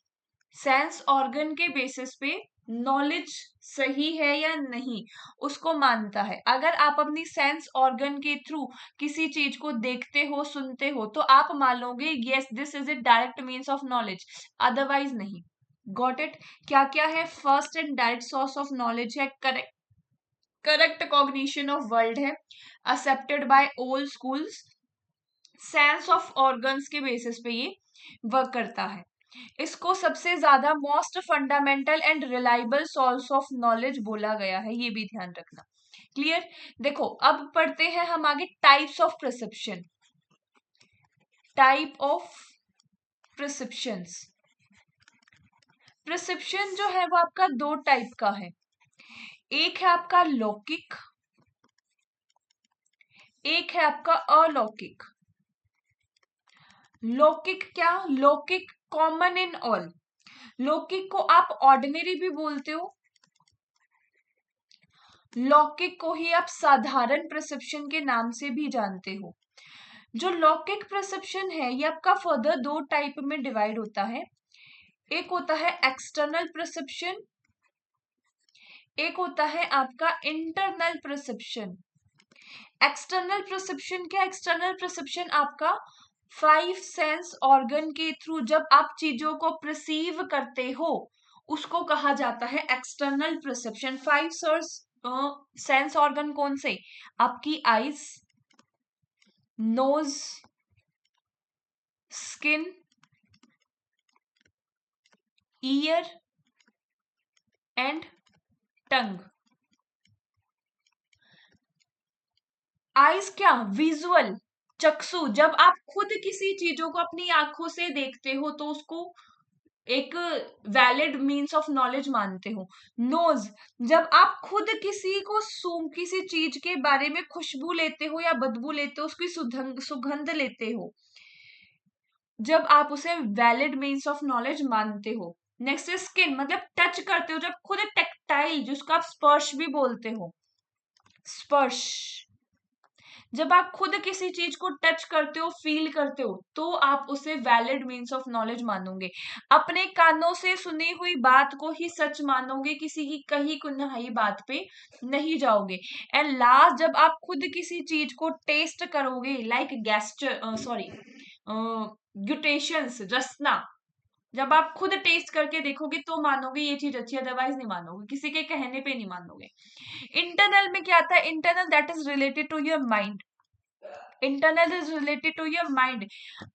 सेंस ऑर्गन के बेसिस पे नॉलेज सही है या नहीं उसको मानता है। अगर आप अपनी सेंस ऑर्गन के थ्रू किसी चीज को देखते हो, सुनते हो, तो आप मान लोगे yes this is a direct means of knowledge, otherwise नहीं। Got it? क्या क्या है? First and direct source of knowledge है, करेक्ट कॉग्निशन ऑफ वर्ल्ड है, accepted by all schools, sense of organs के बेसिस पे ये वर्क करता है। इसको सबसे ज्यादा most fundamental and reliable source of knowledge बोला गया है, ये भी ध्यान रखना। क्लियर? देखो अब पढ़ते हैं हम आगे types of perception. Type of perceptions. Perception जो है वो आपका 2 टाइप का है। एक है आपका लौकिक, एक है आपका अलौकिक। लौकिक क्या? लौकिक कॉमन इन ऑल। लौकिक को आप ऑर्डिनरी भी बोलते हो, लौकिक को ही आप साधारण परसेप्शन के नाम से भी जानते हो। जो लौकिक परसेप्शन है ये आपका फर्दर 2 टाइप में डिवाइड होता है। एक होता है एक्सटर्नल परसेप्शन, एक होता है आपका इंटरनल परसेप्शन। एक्सटर्नल परसेप्शन क्या? एक्सटर्नल परसेप्शन आपका 5 सेंस ऑर्गन के थ्रू जब आप चीजों को परसीव करते हो उसको कहा जाता है एक्सटर्नल परसेप्शन। 5 सेंस ऑर्गन कौन से? आपकी eyes, nose, skin, ear and tongue. Eyes क्या? विजुअल, चक्षु। जब आप खुद किसी चीजों को अपनी आंखों से देखते हो तो उसको एक वैलिड मीन्स ऑफ नॉलेज मानते हो। नोज, जब आप खुद किसी को किसी चीज के बारे में खुशबू लेते हो या बदबू लेते हो, उसकी सुगंध लेते हो, जब आप उसे वैलिड मीन्स ऑफ नॉलेज मानते हो। नेक्स्ट इज स्किन, मतलब टच करते हो, जब खुद टेक्टाइल जिसको आप स्पर्श भी बोलते हो, स्पर्श। जब आप खुद किसी चीज को टच करते हो, फील करते हो, तो आप उसे वैलिड मीन्स ऑफ नॉलेज मानोगे। अपने कानों से सुनी हुई बात को ही सच मानोगे, किसी की कही कुनहाई बात पे नहीं जाओगे। एंड लास्ट, जब आप खुद किसी चीज को टेस्ट करोगे, लाइक गैस्टर सॉरी ग्यूटेशंस, रसना, जब आप खुद टेस्ट करके देखोगे तो मानोगे ये चीज अच्छी है, अदरवाइज नहीं मानोगे, किसी के कहने पे नहीं मानोगे। इंटरनल में क्या आता है? Internal that is related to your mind. Internal is related to your mind.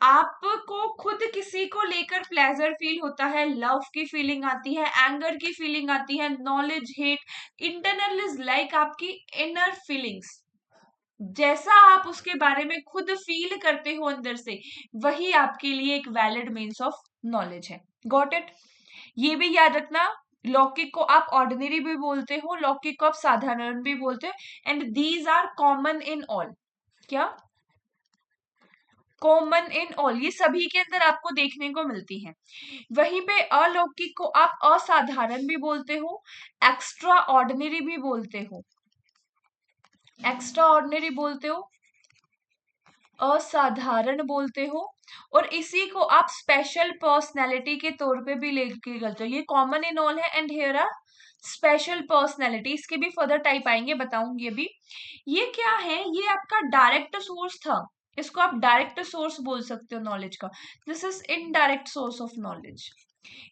आपको खुद किसी को लेकर प्लेजर फील होता है, लव की फीलिंग आती है, एंगर की फीलिंग आती है, knowledge, hate. Internal is like आपकी इनर फीलिंग्स, जैसा आप उसके बारे में खुद फील करते हो अंदर से, वही आपके लिए एक वैलिड मीन्स ऑफ नॉलेज है। Got it? ये भी याद रखना, लौकिक को आप ऑर्डिनरी भी बोलते हो, लौकिक को आप साधारण भी बोलते हो, and these are common in all. क्या? कॉमन इन ऑल, ये सभी के अंदर आपको देखने को मिलती है। वहीं पे अलौकिक को आप असाधारण भी बोलते हो, एक्स्ट्रा ऑर्डिनरी भी बोलते हो, एक्स्ट्रा ऑर्डिनरी बोलते हो, असाधारण बोलते हो, और इसी को आप स्पेशल पर्सनैलिटी के तौर पे भी लेके चलते हो। ये कॉमन इन ऑल है, and here are special personality. इसके भी फर्दर टाइप आएंगे, बताऊंगी अभी। ये क्या है? ये आपका डायरेक्ट सोर्स था, इसको आप डायरेक्ट सोर्स बोल सकते हो नॉलेज का। This is indirect source of knowledge.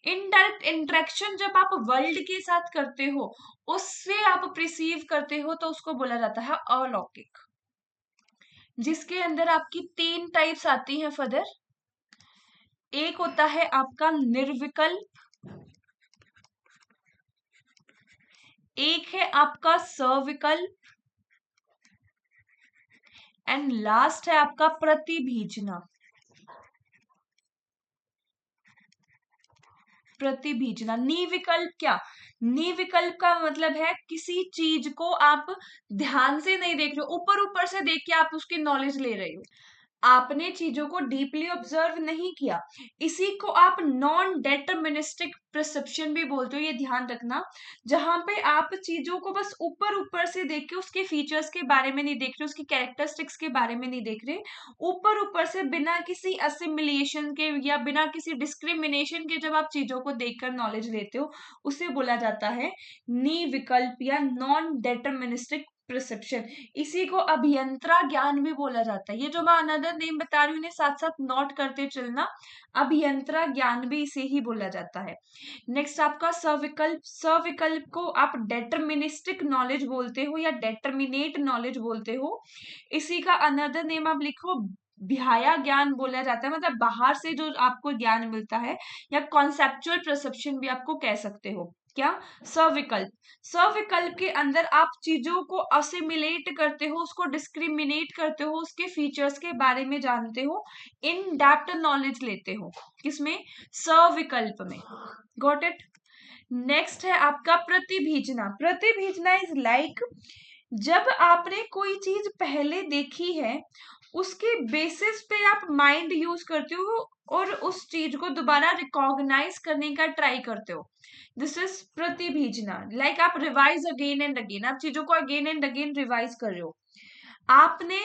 Indirect interaction जब आप वर्ल्ड के साथ करते हो, उससे आप प्रिसीव करते हो, तो उसको बोला जाता है अलौकिक, जिसके अंदर आपकी 3 टाइप्स आती हैं फर्दर। एक होता है आपका निर्विकल्प, एक है आपका सविकल्प, एंड लास्ट है आपका प्रतिभीजना। प्रतिभीजना। निविकल्प क्या? निविकल्प का मतलब है किसी चीज को आप ध्यान से नहीं देख रहे हो, ऊपर ऊपर से देख के आप उसकी नॉलेज ले रहे हो, आपने चीजों को डीपली ऑब्जर्व नहीं किया। इसी को आप नॉन डेटरमिनिस्टिक परसेप्शन भी बोलते हो, ये ध्यान रखना। जहां पे आप चीजों को बस ऊपर ऊपर से देख के उसके फीचर्स के बारे में नहीं देख रहे, उसकी कैरेक्टरिस्टिक्स के बारे में नहीं देख रहे, ऊपर ऊपर से बिना किसी असिमिलेशन के या बिना किसी डिस्क्रिमिनेशन के जब आप चीजों को देखकर नॉलेज लेते हो, उसे बोला जाता है निविकल्प या नॉन डेटरमिनिस्टिक परसेप्शन। इसी को अभियंत्रा ज्ञान भी बोला जाता है। ये जो मैं अनदर नेम बता रही हूँ, इन्हें साथ साथ नोट करते चलना। अभियंत्रा ज्ञान भी इसे ही बोला जाता है। नेक्स्ट आपका सविकल्प। सविकल्प को आप डेटरमिनिस्टिक नॉलेज बोलते हो या डेटरमिनेट नॉलेज बोलते हो। इसी का अनदर नेम आप लिखो बाह्य ज्ञान बोला जाता है, मतलब बाहर से जो आपको ज्ञान मिलता है, या कॉन्सेप्चुअल परसेप्शन भी आपको कह सकते हो। क्या? सविकल्प। सविकल्प के अंदर आप चीजों को असिमिलेट करते हो, उसको डिस्क्रिमिनेट करते हो, उसके फीचर्स के बारे में जानते हो, इन डेप्थ नॉलेज लेते हो। किसमें? सविकल्प में। Got it? नेक्स्ट है आपका प्रतिभीजना। प्रतिभीजना इज लाइक जब आपने कोई चीज पहले देखी है, उसके बेसिस पे आप माइंड यूज करते हो और उस चीज को दोबारा रिकॉग्नाइज करने का ट्राई करते हो। This is pratyabhijna. लाइक आप रिवाइज अगेन एंड अगेन, आप चीजों को अगेन एंड अगेन रिवाइज कर रहे हो। आपने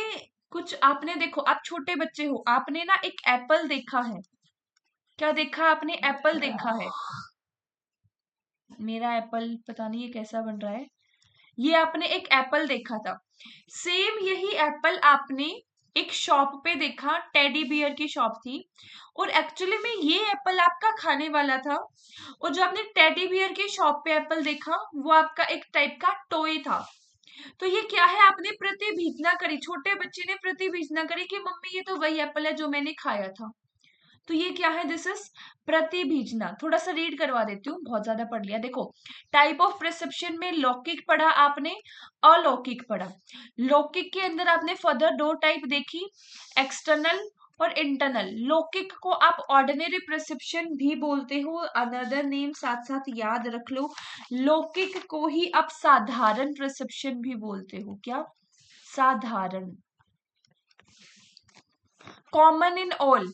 आपने देखो, आप छोटे बच्चे हो, आपने ना एक एप्पल देखा है। क्या देखा आपने? एप्पल देखा है। मेरा एप्पल पता नहीं ये कैसा बन रहा है। ये आपने एक एप्पल देखा था। सेम यही एप्पल आपने एक शॉप पे देखा, टेडी बियर की शॉप थी, और एक्चुअली में ये एप्पल आपका खाने वाला था। और जो आपने टेडी बियर की शॉप पे एप्पल देखा, वो आपका एक टाइप का टॉय था। तो ये क्या है? आपने प्रतिभीजना करी, छोटे बच्चे ने प्रतिभीजना करी कि मम्मी ये तो वही एप्पल है जो मैंने खाया था। तो ये क्या है? This is pratyabhijna. थोड़ा सा रीड करवा देती हूँ, बहुत ज्यादा पढ़ लिया। देखो, टाइप ऑफ परसेप्शन में लौकिक पढ़ा आपने, अलौकिक पढ़ा। लौकिक के अंदर आपने फर्दर 2 टाइप देखी, एक्सटर्नल और इंटरनल। लौकिक को आप ऑर्डिनरी परसेप्शन भी बोलते हो, अनदर नेम साथ साथ याद रख लो। लौकिक को ही आप साधारण परसेप्शन भी बोलते हो। क्या? साधारण। Common in all.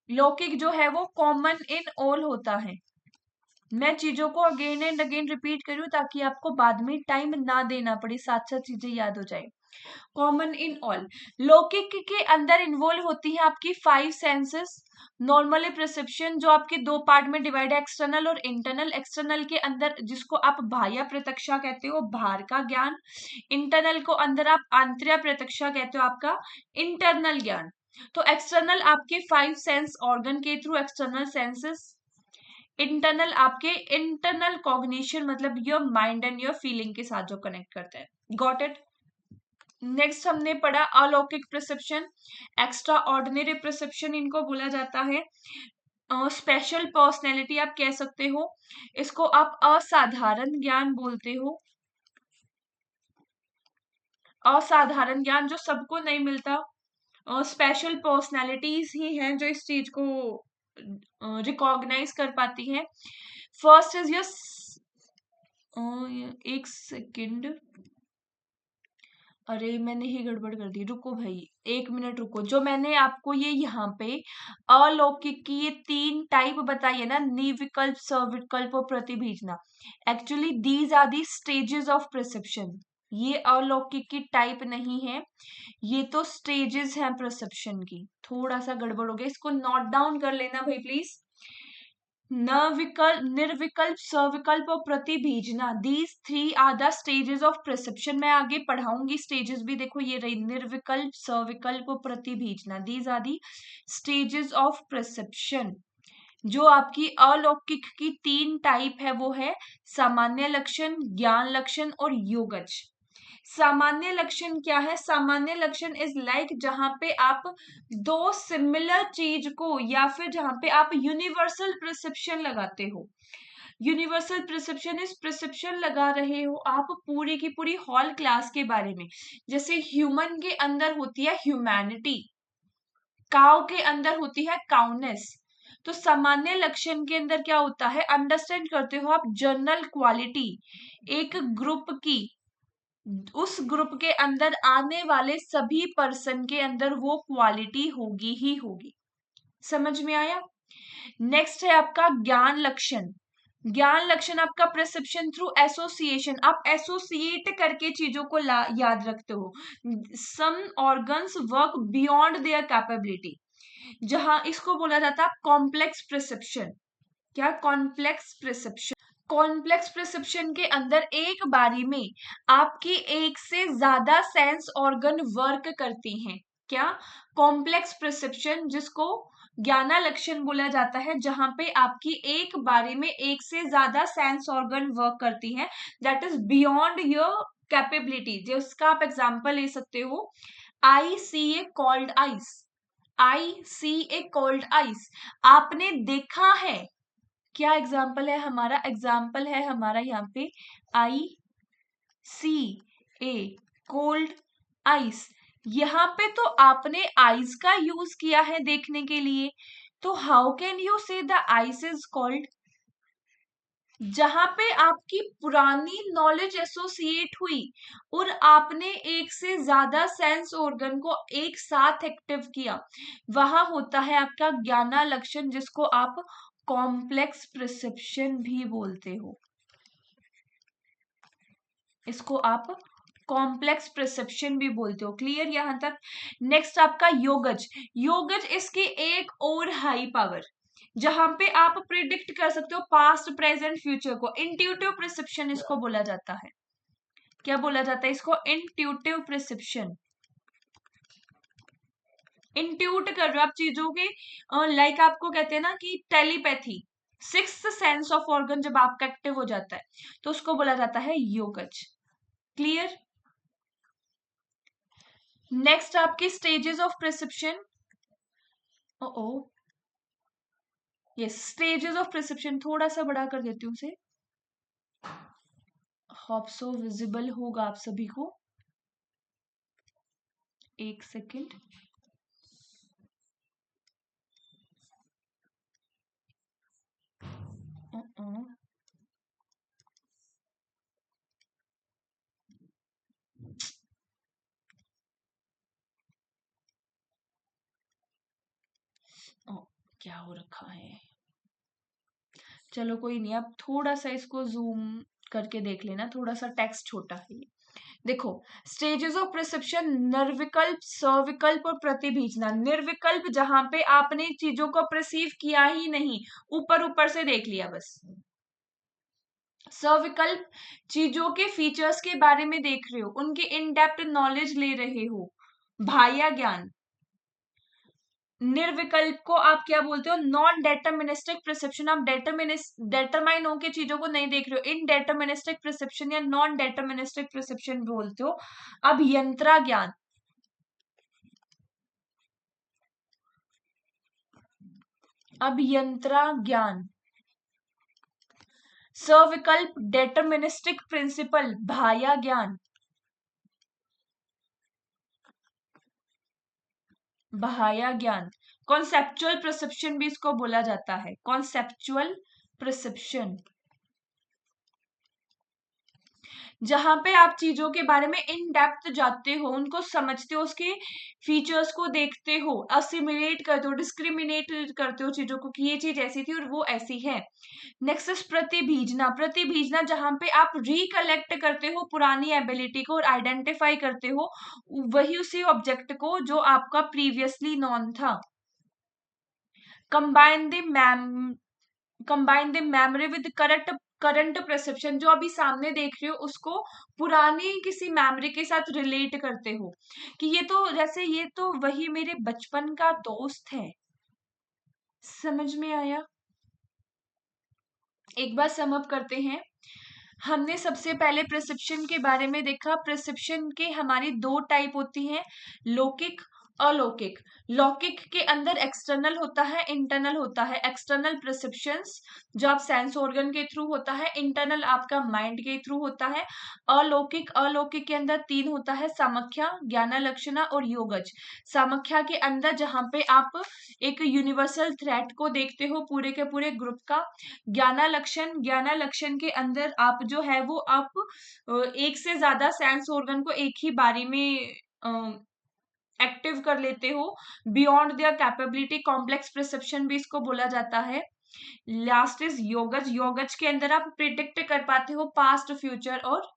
लौकिक जो है वो कॉमन इन ऑल होता है। मैं चीजों को अगेन एंड अगेन रिपीट करूं ताकि आपको बाद में टाइम ना देना पड़े, साथ साथ चीजें याद हो जाए। Common in all. लौकिक के अंदर इन्वॉल्व होती है आपकी 5 सेंसेस। नॉर्मली परसेप्शन जो आपके दो पार्ट में डिवाइड है, एक्सटर्नल और इंटरनल। एक्सटर्नल के अंदर जिसको आप बाह्य प्रत्यक्षा कहते हो, बाहर का ज्ञान। इंटरनल को अंदर आप आंतरिक प्रत्यक्षा कहते हो, आपका इंटरनल ज्ञान। तो एक्सटर्नल आपके 5 सेंस ऑर्गन के थ्रू एक्सटर्नल सेंसेस। इंटरनल आपके इंटरनल कॉग्निशन, मतलब your mind and your feeling के साथ जो कनेक्ट करते हैं। Got it. नेक्स्ट हमने पढ़ा अलौकिक परसेप्शन, एक्स्ट्रा ऑर्डिनरी परसेप्शन इनको बोला जाता है। स्पेशल पर्सनैलिटी आप कह सकते हो, इसको आप असाधारण ज्ञान बोलते हो। असाधारण ज्ञान जो सबको नहीं मिलता, स्पेशल पर्सनैलिटीज ही हैं जो इस चीज को रिकॉग्नाइज कर पाती हैं। फर्स्ट इज योर, एक सेकेंड, अरे मैंने ही गड़बड़ कर दी, रुको भाई 1 मिनट रुको। जो मैंने आपको ये यहाँ पे अलौकिक की ये 3 टाइप बताई है ना, निर्विकल्प, सविकल्प और प्रतिभिजना, actually these are the stages of perception. ये अलौकिक की टाइप नहीं है, ये तो स्टेजेस हैं परसेप्शन की। थोड़ा सा गड़बड़ हो गया, इसको नोट डाउन कर लेना भाई प्लीज। निर्विकल्प, सविकल्प और प्रतिभिजना, these 3 are the stages of perception. मैं आगे पढ़ाऊंगी स्टेजेस भी, देखो ये रही निर्विकल्प, सविकल्प और प्रतिभिजना, these are the stages of perception. जो आपकी अलौकिक की 3 टाइप है वो है सामान्य लक्षण, ज्ञान लक्षण और योगज। सामान्य लक्षण क्या है? सामान्य लक्षण इज लाइक जहां पे आप दो सिमिलर चीज को, या फिर जहां पे आप यूनिवर्सल प्रिसेप्शन लगाते हो। यूनिवर्सल प्रिसेप्शन इज प्रिसेप्शन लगा रहे हो आप पूरी की पूरी होल क्लास के बारे में। जैसे ह्यूमन के अंदर होती है ह्यूमैनिटी, काउ के अंदर होती है काउनेस। तो सामान्य लक्षण के अंदर क्या होता है? अंडरस्टैंड करते हो आप जनरल क्वालिटी एक ग्रुप की, उस ग्रुप के अंदर आने वाले सभी पर्सन के अंदर वो क्वालिटी होगी ही होगी। समझ में आया? नेक्स्ट है आपका ज्ञान लक्षण। ज्ञान लक्षण आपका परसेप्शन थ्रू एसोसिएशन, आप एसोसिएट करके चीजों को याद रखते हो। Some organs work beyond their capability, जहां इसको बोला जाता है कॉम्प्लेक्स परसेप्शन। क्या? Complex perception. कॉम्प्लेक्स परसेप्शन के अंदर एक बारी में आपकी एक से ज्यादा सेंस ऑर्गन वर्क करती हैं। क्या? कॉम्प्लेक्स परसेप्शन, जिसको ज्ञाना लक्षण बोला जाता है, जहां पे आपकी एक बारी में एक से ज्यादा सेंस ऑर्गन वर्क करती हैं, that is beyond your capability. जिसका आप एग्जांपल ले सकते हो, I see a cold ice. I see a cold ice, आपने देखा है। क्या एग्जाम्पल है हमारा? एग्जाम्पल है हमारा यहाँ पे आई सी ए कोल्ड आइस। यहाँ पे तो आपने आइस का यूज किया है देखने के लिए, तो हाउ कैन यू से द आइस इज कोल्ड? जहां पे आपकी पुरानी नॉलेज एसोसिएट हुई और आपने एक से ज्यादा सेंस ऑर्गन को एक साथ एक्टिव किया, वहां होता है आपका ज्ञाना लक्षण, जिसको आप कॉम्प्लेक्स परसेप्शन भी बोलते हो। इसको आप कॉम्प्लेक्स परसेप्शन भी बोलते हो। क्लियर यहां तक? नेक्स्ट आपका योगज। योगज इसकी एक और हाई पावर, जहां पे आप प्रिडिक्ट कर सकते हो पास्ट, प्रेजेंट, फ्यूचर को। इंट्यूटिव परसेप्शन इसको बोला जाता है। क्या बोला जाता है इसको? Intuitive perception. इंट्यूट कर रहे हो आप चीजों के, लाइक आपको कहते हैं ना कि telepathy, sixth sense of organ जब आपका एक्टिव हो जाता है, तो उसको बोला जाता है योगज। क्लियर? नेक्स्ट आपकी stages of perception. O yes, stages of perception थोड़ा सा बड़ा कर देती हूँ उसे, होप सो विजिबल होगा आप सभी को। एक सेकेंड। क्या हो रखा है? चलो कोई नहीं, आप थोड़ा सा इसको जूम करके देख लेना, थोड़ा सा टेक्स्ट छोटा है ये। देखो, स्टेजेस ऑफ परसेप्शन, निर्विकल्प, सविकल्प और प्रतिभिजना। निर्विकल्प जहां पे आपने चीजों को परसीव किया ही नहीं, ऊपर ऊपर से देख लिया बस। सविकल्प, चीजों के फीचर्स के बारे में देख रहे हो, उनके इन डेप्थ नॉलेज ले रहे हो, बाह्य ज्ञान। निर्विकल्प को आप क्या बोलते हो? Non deterministic perception. आप डेटरमाइन होके चीजों को नहीं देख रहे हो, इन डेटरमिनिस्टिक परसेप्शन या नॉन डेटरमिनिस्टिक परसेप्शन बोलते हो। अब यंत्रा ज्ञान, अभियंत्रा ज्ञान। सविकल्प, डेटरमिनिस्टिक प्रिंसिपल, बाह्य ज्ञान, बाह्य ज्ञान। कॉन्सेप्चुअल परसेप्शन भी इसको बोला जाता है, कॉन्सेप्चुअल परसेप्शन, जहां पे आप चीजों के बारे में इन डेप्थ जाते हो, उनको समझते हो, उसके फीचर्स को देखते हो, असिमिलेट करते हो, डिस्क्रिमिनेट करते हो चीजों को कि ये चीज ऐसी थी और वो ऐसी है। नेक्स्ट प्रतिभीजना। प्रतिभीजना जहां पे आप रिकलेक्ट करते हो पुरानी एबिलिटी को और आइडेंटिफाई करते हो वही उसी ऑब्जेक्ट को जो आपका प्रीवियसली नॉन था। Combine the combine the memory with current perception. जो अभी सामने देख रहे हो उसको पुरानी किसी मेमोरी के साथ रिलेट करते हो कि ये तो जैसे ये तो वही मेरे बचपन का दोस्त है। समझ में आया? एक बार सम अप करते हैं। हमने सबसे पहले प्रिस्क्रिप्शन के बारे में देखा। प्रिस्क्रिप्शन के हमारी दो टाइप होती हैं, लौकिक, अलौकिक। लौकिक के अंदर एक्सटर्नल होता है, इंटरनल होता है। एक्सटर्नल प्रिस्क्रिप्शंस जो आप सेंस ऑर्गन के थ्रू होता है, इंटरनल आपका माइंड के थ्रू होता है। अलौकिक, अलौकिक के अंदर तीन होता है, सामख्या, ज्ञानालक्षणा और योगज। सामख्या के अंदर जहां पे आप एक यूनिवर्सल थ्रेट को देखते हो पूरे के पूरे ग्रुप का। ज्ञानालक्षण, ज्ञानालक्षण के अंदर आप जो है वो आप एक से ज्यादा सेंस ऑर्गन को एक ही बारी में एक्टिव कर लेते हो, beyond their capability. Complex perception भी इसको बोला जाता है। Last is योगज। योगज के अंदर आप प्रिडिक्ट कर पाते हो पास्ट, फ्यूचर और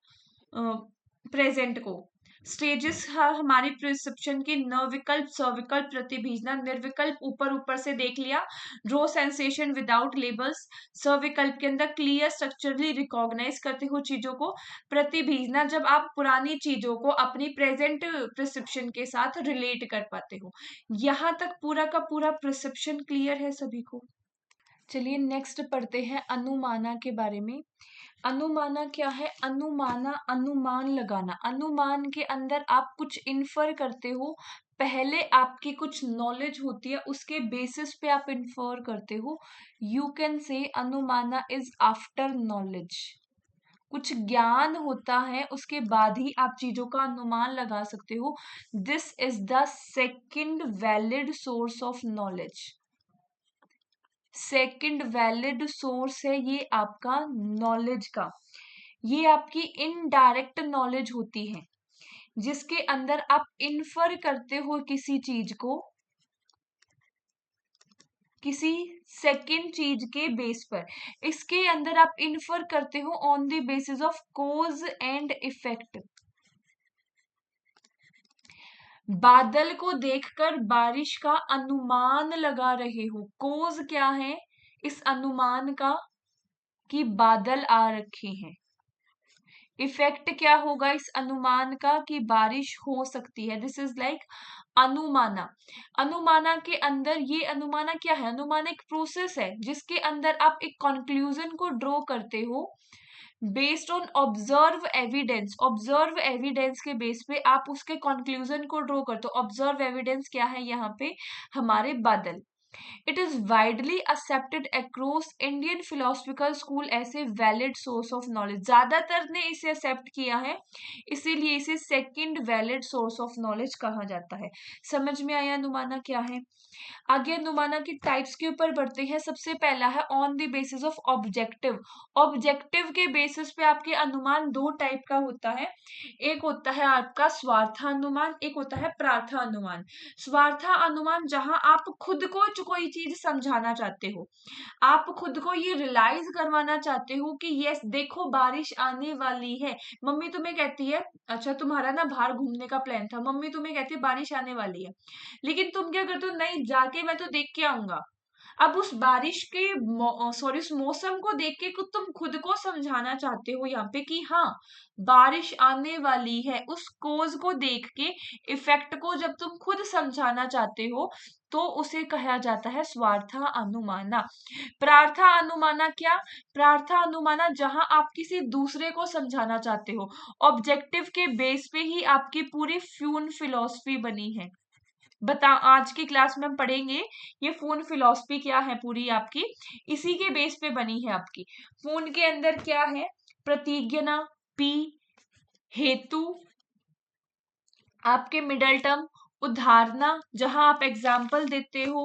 प्रेजेंट को। स्टेजेस हमारी प्रिसेप्शन की, निर्विकल्प, सविकल्प, प्रतिभिजना। निर्विकल्प ऊपर ऊपर से देख लिया, रो सेंसेशन विदाउट लेबल्स। सविकल्प के अंदर क्लियर स्ट्रक्चरली रिकॉग्नाइज करते हो चीजों को। प्रतिभिजना जब आप पुरानी चीजों को अपनी प्रेजेंट प्रिसेप्शन के साथ रिलेट कर पाते हो। यहां तक पूरा का पूरा प्रिसेप्शन क्लियर है सभी को? चलिए नेक्स्ट पढ़ते हैं अनुमाना के बारे में। अनुमाना क्या है? अनुमाना, अनुमान लगाना। अनुमान के अंदर आप कुछ इन्फर करते हो, पहले आपकी कुछ नॉलेज होती है, उसके बेसिस पे आप इन्फर करते हो। You can say अनुमाना is after knowledge. कुछ ज्ञान होता है उसके बाद ही आप चीजों का अनुमान लगा सकते हो। This is the second valid source of knowledge. Second valid source है ये आपका नॉलेज का। ये आपकी इनडायरेक्ट नॉलेज होती है जिसके अंदर आप इन्फर करते हो किसी चीज को, किसी सेकंड चीज के बेस पर। इसके अंदर आप इन्फर करते हो on the basis of cause and effect. बादल को देखकर बारिश का अनुमान लगा रहे हो। कोज क्या है इस अनुमान का? कि बादल आ रखे हैं। इफेक्ट क्या होगा इस अनुमान का? कि बारिश हो सकती है। This is like anumana. अनुमाना के अंदर ये अनुमाना क्या है? अनुमाना एक प्रोसेस है जिसके अंदर आप एक कंक्लूजन को ड्रॉ करते हो based on observe evidence. Observe evidence के बेस पे आप उसके कंक्लूजन को ड्रॉ करते हो। ऑब्जर्व एविडेंस क्या है यहाँ पे? हमारे बादल। It is widely accepted across Indian philosophical school as a valid source of knowledge. ज्यादातर ने इसे एक्सेप्ट किया है, इसीलिए इसे second valid source of knowledge कहा जाता है। समझ में आया अनुमाना क्या है? आगे अनुमाना की टाइप्स के ऊपर बढ़ते हैं। सबसे पहला है on the basis of objective. Objective के बेसिस पे आपके अनुमान दो टाइप का होता है। एक होता है आपका स्वार्थ अनुमान, एक होता है प्रार्थ अनुमान। स्वार्थ अनुमान जहां आप खुद को कोई चीज समझाना चाहते हो, आप खुद को ये रियलाइज करवाना चाहते हो कि यस देखो बारिश आने वाली है। मम्मी तुम्हें कहती है, अच्छा तुम्हारा ना बाहर घूमने का प्लान था, मम्मी तुम्हें कहती है बारिश आने वाली है, लेकिन तुम क्या करते हो, नहीं जाके मैं तो देख के आऊंगा। अब उस बारिश के सॉरी उस मौसम को देख के तुम खुद को समझाना चाहते हो यहाँ पे कि हाँ बारिश आने वाली है। उस कोज को देख के इफेक्ट को जब तुम खुद समझाना चाहते हो तो उसे कहा जाता है स्वार्था अनुमाना। प्रार्था अनुमाना क्या? प्रार्था अनुमाना जहां आप किसी दूसरे को समझाना चाहते हो, ऑब्जेक्टिव के बेस पे ही आपकी पूरी फ्यून फिलॉसफी बनी है। बता आज की क्लास में हम पढ़ेंगे ये फोन फिलॉसफी क्या है, पूरी आपकी इसी के बेस पे बनी है। आपकी फोन के अंदर क्या है? प्रतिज्ञा, पी, हेतु, आपके मिडल टर्म, उदाहरणा जहां आप एग्जाम्पल देते हो,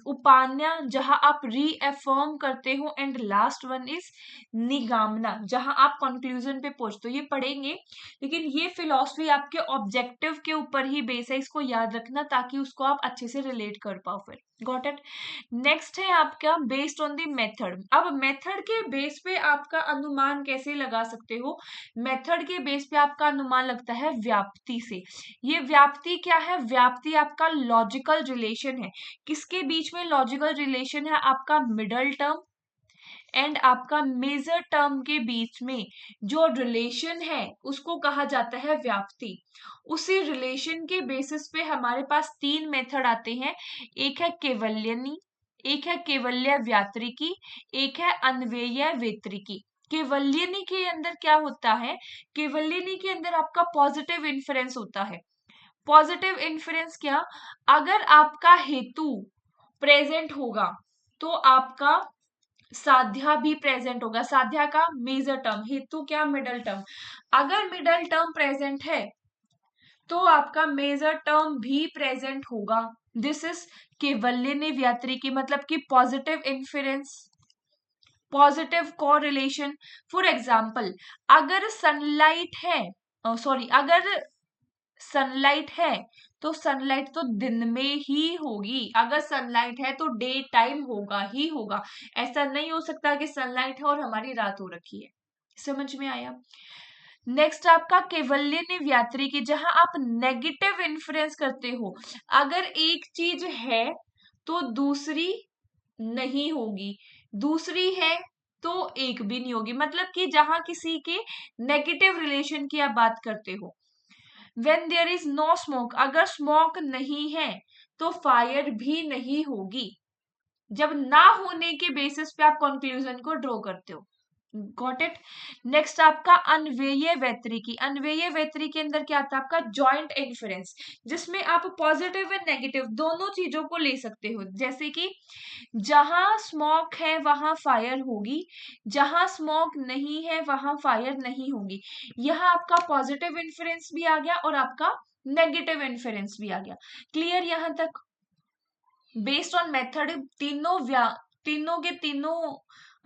उपान्या जहां आप रीअफर्म करते हो, एंड लास्ट वन इज निगामना जहां आप कंक्लूजन पे पहुंचते हो। ये पढ़ेंगे, लेकिन ये फिलॉसफी आपके ऑब्जेक्टिव के ऊपर ही बेस है, इसको याद रखना ताकि उसको आप अच्छे से रिलेट कर पाओ। फिर गॉट इट। नेक्स्ट है आपका बेस्ड ऑन द मेथड। अब मेथड के बेस पे आपका अनुमान कैसे लगा सकते हो? मेथड के बेस पे आपका अनुमान लगता है व्याप्ति से। ये व्याप्ति क्या है? व्याप्ति आपका लॉजिकल रिलेशन है। किसके बीच में लॉजिकल रिलेशन है? आपका मिडल टर्म एंड आपका मेजर टर्म के बीच में जो रिलेशन है उसको कहा जाता है व्याप्ति। उसी रिलेशन के बेसिस पे हमारे पास तीन मेथड आते हैं, एक है केवल्यनी, एक है केवल्य व्यात्रिकी, एक है अन्वय वेत्रिकी। केवल्यनी के अंदर क्या होता है? केवल्यनी के अंदर आपका पॉजिटिव इन्फरेंस होता है। पॉजिटिव इन्फरेंस क्या? अगर आपका हेतु प्रेजेंट होगा तो आपका साध्या भी प्रेजेंट होगा। साध्या का मेजर टर्म, हेतु क्या? Middle term. अगर मिडल टर्म प्रेजेंट है तो आपका मेजर टर्म भी प्रेजेंट होगा। दिस इज केवल्यनी व्यात्रिकी, मतलब कि positive inference, positive correlation. For example अगर सनलाइट है, सॉरी अगर सनलाइट है तो सनलाइट तो दिन में ही होगी। अगर सनलाइट है तो डे टाइम होगा ही होगा। ऐसा नहीं हो सकता कि सनलाइट है और हमारी रात हो रखी है। समझ में आया? नेक्स्ट आपका केवल्य व्यात्री की, जहां आप नेगेटिव इन्फ्लुएंस करते हो। अगर एक चीज है तो दूसरी नहीं होगी, दूसरी है तो एक भी नहीं होगी, मतलब कि जहां किसी के नेगेटिव रिलेशन की आप बात करते हो। When there is no smoke, अगर स्मोक नहीं है तो फायर भी नहीं होगी। जब ना होने के बेसिस पे आप कंक्लूजन को ड्रॉ करते हो। Got it. नेक्स्ट आपका अन्वय वैतरिकी। अन्वय वैतरिकी के अंदर क्या आता है? आपका जॉइंट इन्फ्लुएंस, जिसमें आप पॉजिटिव एंड नेगेटिव दोनों चीजों को ले सकते हो। जैसे कि जहां स्मोक है वहां फायर होगी, जहां स्मोक नहीं है वहां फायर नहीं होगी। यहाँ आपका पॉजिटिव इन्फ्लुएंस भी आ गया और आपका नेगेटिव इन्फ्लुएंस भी आ गया। क्लियर यहाँ तक? बेस्ड ऑन मेथड तीनों के तीनों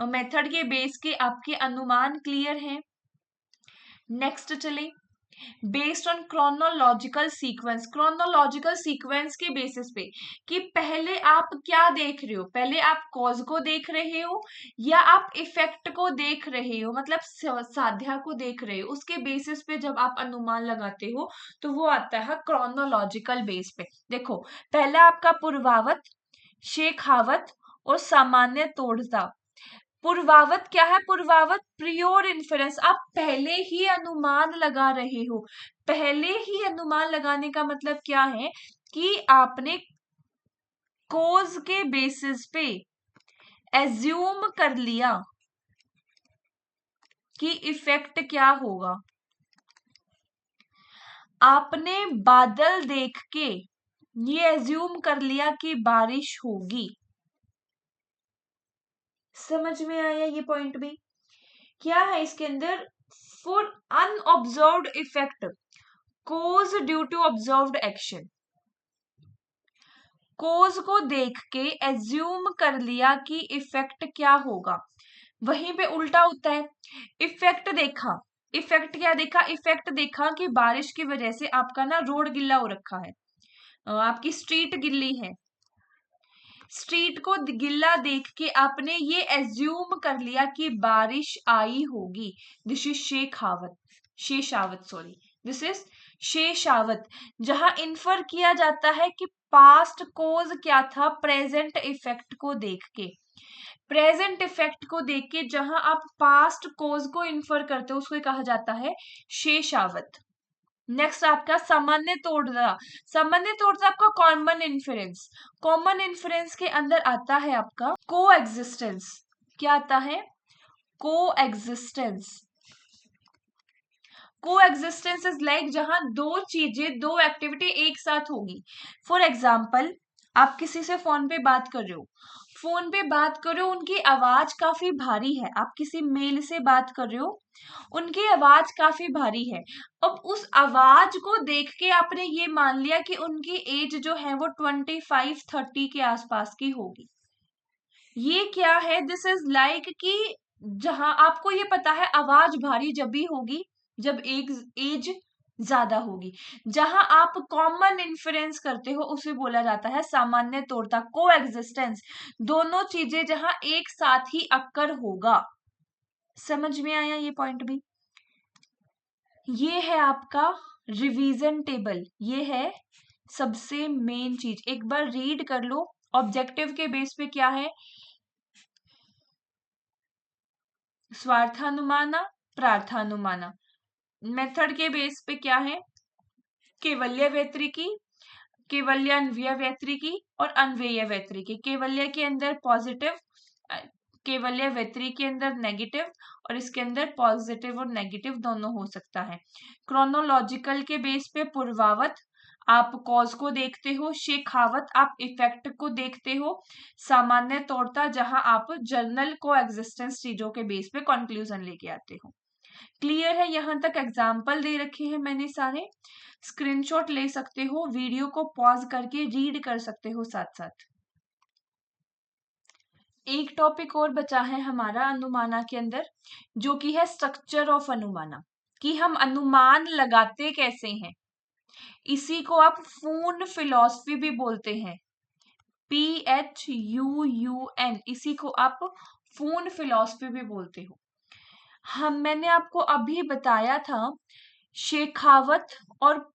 मेथड के बेस के आपके अनुमान क्लियर हैं। नेक्स्ट चले, based on chronological sequence. Chronological sequence के बेसिस पे कि पहले आप क्या देख रहे हो, पहले आप कॉज को देख रहे हो या आप इफेक्ट को देख रहे हो, मतलब साध्या को देख रहे हो। उसके बेसिस पे जब आप अनुमान लगाते हो तो वो आता है क्रोनोलॉजिकल बेस पे। देखो पहला आपका पूर्वावत, शेखावत और सामान्य तोड़ता। पूर्वावत क्या है? पूर्वावत प्रियोर इन्फरेंस, आप पहले ही अनुमान लगा रहे हो। पहले ही अनुमान लगाने का मतलब क्या है कि आपने कोज के बेसिस पे एज्यूम कर लिया कि इफेक्ट क्या होगा। आपने बादल देख के ये एज्यूम कर लिया कि बारिश होगी। समझ में आया ये पॉइंट भी? क्या है इसके अंदर? For unobserved effect, cause due to observed action. Cause को देख के एज्यूम कर लिया कि इफेक्ट क्या होगा। वहीं पे उल्टा होता है, इफेक्ट देखा, इफेक्ट क्या देखा? इफेक्ट देखा कि बारिश की वजह से आपका ना रोड गिल्ला हो रखा है, आपकी स्ट्रीट गिल्ली है, स्ट्रीट को गिल्ला देख के आपने ये एज्यूम कर लिया कि बारिश आई होगी। This is Shekhawat, sheshavat, sorry, this is sheshavat, जहां इन्फर किया जाता है कि पास्ट कोज क्या था प्रेजेंट इफेक्ट को देख के। प्रेजेंट इफेक्ट को देख के जहां आप पास्ट कोज को इन्फर करते हो उसको कहा जाता है शेषावत। नेक्स्ट आपका सामान्य तोड़ना। सामान्य तोड़ना आपका कॉमन इन्फरेंस। कॉमन इन्फरेंस के अंदर आता है आपका को एग्जिस्टेंस। क्या आता है? को एग्जिस्टेंस। को एग्जिस्टेंस इज लाइक जहां दो चीजें, दो एक्टिविटी एक साथ होगी। फॉर एग्जाम्पल, आप किसी से फोन पे बात कर रहे हो, फोन पे बात कर रहे हो, उनकी आवाज काफी भारी है। आप किसी मेल से बात कर रहे हो, उनकी आवाज काफी भारी है। अब उस आवाज को देख के आपने ये मान लिया कि उनकी एज जो है वो 25-30 के आसपास की होगी। ये क्या है? दिस इज लाइक कि जहां आपको ये पता है आवाज भारी जब भी होगी जब एक एज ज्यादा होगी। जहां आप कॉमन इन्फ्रेंस करते हो उसे बोला जाता है सामान्य तौरता, को एग्जिस्टेंस। दोनों चीजें जहां एक साथ ही अक्कर होगा। समझ में आया ये पॉइंट भी? ये है आपका रिवीजन टेबल, ये है सबसे मेन चीज। एक बार रीड कर लो। ऑब्जेक्टिव के बेस पे क्या है? स्वार्थानुमाना, प्रार्थानुमाना। मेथड के बेस पे क्या है? केवल्य व्यतिरिकी, केवल्यान्वय व्यतिरिकी और अन्वय व्यतिरिकी। केवल्य के अंदर पॉजिटिव, केवल्य व्यतिरिकी के अंदर नेगेटिव, और इसके अंदर पॉजिटिव और नेगेटिव दोनों हो सकता है। क्रोनोलॉजिकल के बेस पे पूर्वावत, आप कॉज को देखते हो। शेखावत, आप इफेक्ट को देखते हो। सामान्य तौरता, जहां आप जर्नल को एग्जिस्टेंस चीजों के बेस पे कंक्लूजन लेके आते हो। क्लियर है? यहां तक एग्जाम्पल दे रखे हैं मैंने सारे। स्क्रीनशॉट ले सकते हो, वीडियो को पॉज करके रीड कर सकते हो साथ साथ। एक टॉपिक और बचा है हमारा अनुमाना के अंदर, जो कि है स्ट्रक्चर ऑफ अनुमाना, कि हम अनुमान लगाते कैसे हैं। इसी को आप फून फिलॉसफी भी बोलते हैं। PHUUN, इसी को आप फून फिलॉसफी भी बोलते हो। मैंने आपको अभी बताया था शेखावत और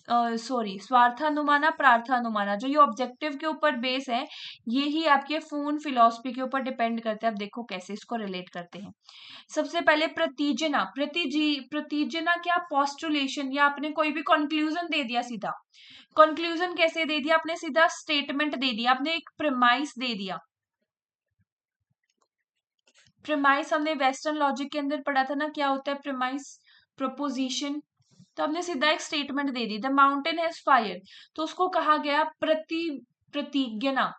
स्वार्थानुमाना, प्रार्थानुमाना, जो ये ऑब्जेक्टिव के ऊपर बेस है, ये ही आपके फून फिलॉसफी के ऊपर डिपेंड करते हैं। अब देखो कैसे इसको रिलेट करते हैं। सबसे पहले प्रतिजना। प्रतिजना क्या? पोस्टुलेशन, या आपने कोई भी कंक्लूजन दे दिया सीधा। कंक्लूजन कैसे दे दिया? आपने सीधा स्टेटमेंट दे दिया, आपने एक प्रेमाइस दे दिया। प्रेमाइस हमने वेस्टर्न लॉजिक के अंदर पढ़ा था ना, क्या होता है प्रेमाइस? प्रपोजिशन। तो हमने सीधा एक statement they the, the mountain has fire, तो उसको कहा गया प्रतिज्ञा।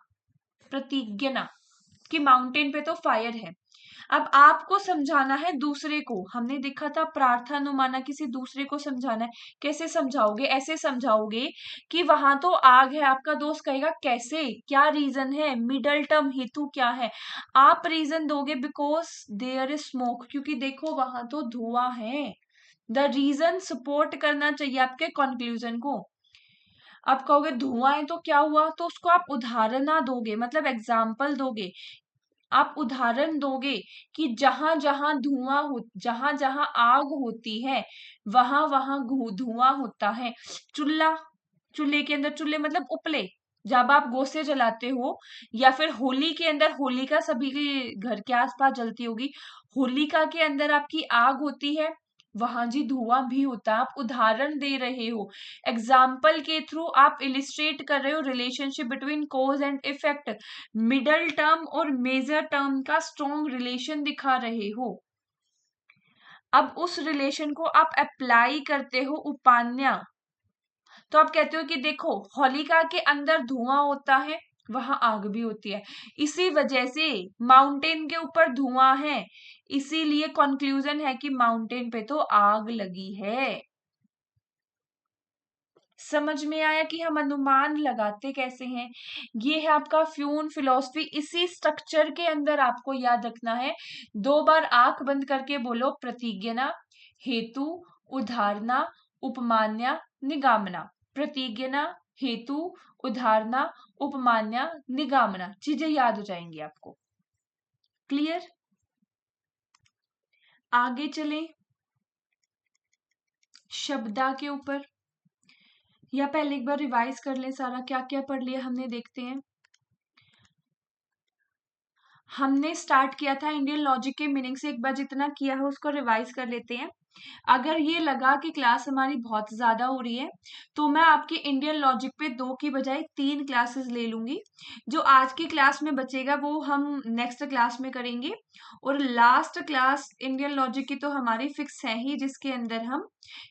प्रतिज्ञा कि माउंटेन पे तो फायर है। अब आपको समझाना है दूसरे को। हमने देखा था प्रार्थानुमाना, किसी दूसरे को समझाना है। कैसे समझाओगे? ऐसे समझाओगे कि वहां तो आग है। आपका दोस्त कहेगा कैसे, क्या रीजन है, मिडल टर्म हेतु क्या है। आप रीजन दोगे बिकॉज देयर इज स्मोक, क्योंकि देखो वहां तो धुआं है। द रीजन सपोर्ट करना चाहिए आपके कंक्लूजन को। आप कहोगे धुआं है तो क्या हुआ, तो उसको आप उदाहरण दोगे, मतलब एग्जाम्पल दोगे। आप उदाहरण दोगे कि जहां जहां धुआं हो, जहां जहां आग होती है वहां वहां धुआं होता है। चूल्हा, चूल्हे के अंदर, चूल्हे मतलब उपले, जब आप गोसे जलाते हो, या फिर होली के अंदर, होलिका सभी के घर के आसपास जलती होगी, होलिका के अंदर आपकी आग होती है, वहां जी धुआं भी होता है। आप उदाहरण दे रहे हो, एग्जाम्पल के थ्रू आप इलिस्ट्रेट कर रहे हो relationship between cause and effect. Middle term और मेजर टर्म का स्ट्रॉन्ग रिलेशन दिखा रहे हो। अब उस रिलेशन को आप अप्लाई करते हो उपान्या। तो आप कहते हो कि देखो होलिका के अंदर धुआं होता है, वहां आग भी होती है, इसी वजह से माउंटेन के ऊपर धुआं है, इसीलिए कंक्लूजन है कि माउंटेन पे तो आग लगी है। समझ में आया कि हम अनुमान लगाते कैसे हैं? ये है आपका फ्यून फिलॉसफी। इसी स्ट्रक्चर के अंदर आपको याद रखना है। 2 बार आंख बंद करके बोलो, प्रतिज्ञा, हेतु, उदाहरणा, उपमान्या, निगामना। प्रतिज्ञा, हेतु, उदाहरणा, उपमान्या, निगामना, चीजें याद हो जाएंगी आपको। क्लियर? आगे चलें शब्दा के ऊपर, या पहले एक बार रिवाइज कर लें सारा क्या क्या पढ़ लिया हमने, देखते हैं। हमने स्टार्ट किया था इंडियन लॉजिक के मीनिंग से, एक बार जितना किया है उसको रिवाइज कर लेते हैं। अगर ये लगा कि क्लास हमारी बहुत ज्यादा हो रही है तो मैं आपके इंडियन लॉजिक पे 2 की बजाय 3 क्लासेस ले लूंगी। जो आज की क्लास में बचेगा वो हम नेक्स्ट क्लास में करेंगे, और लास्ट क्लास इंडियन लॉजिक की तो हमारी फिक्स है ही, जिसके अंदर हम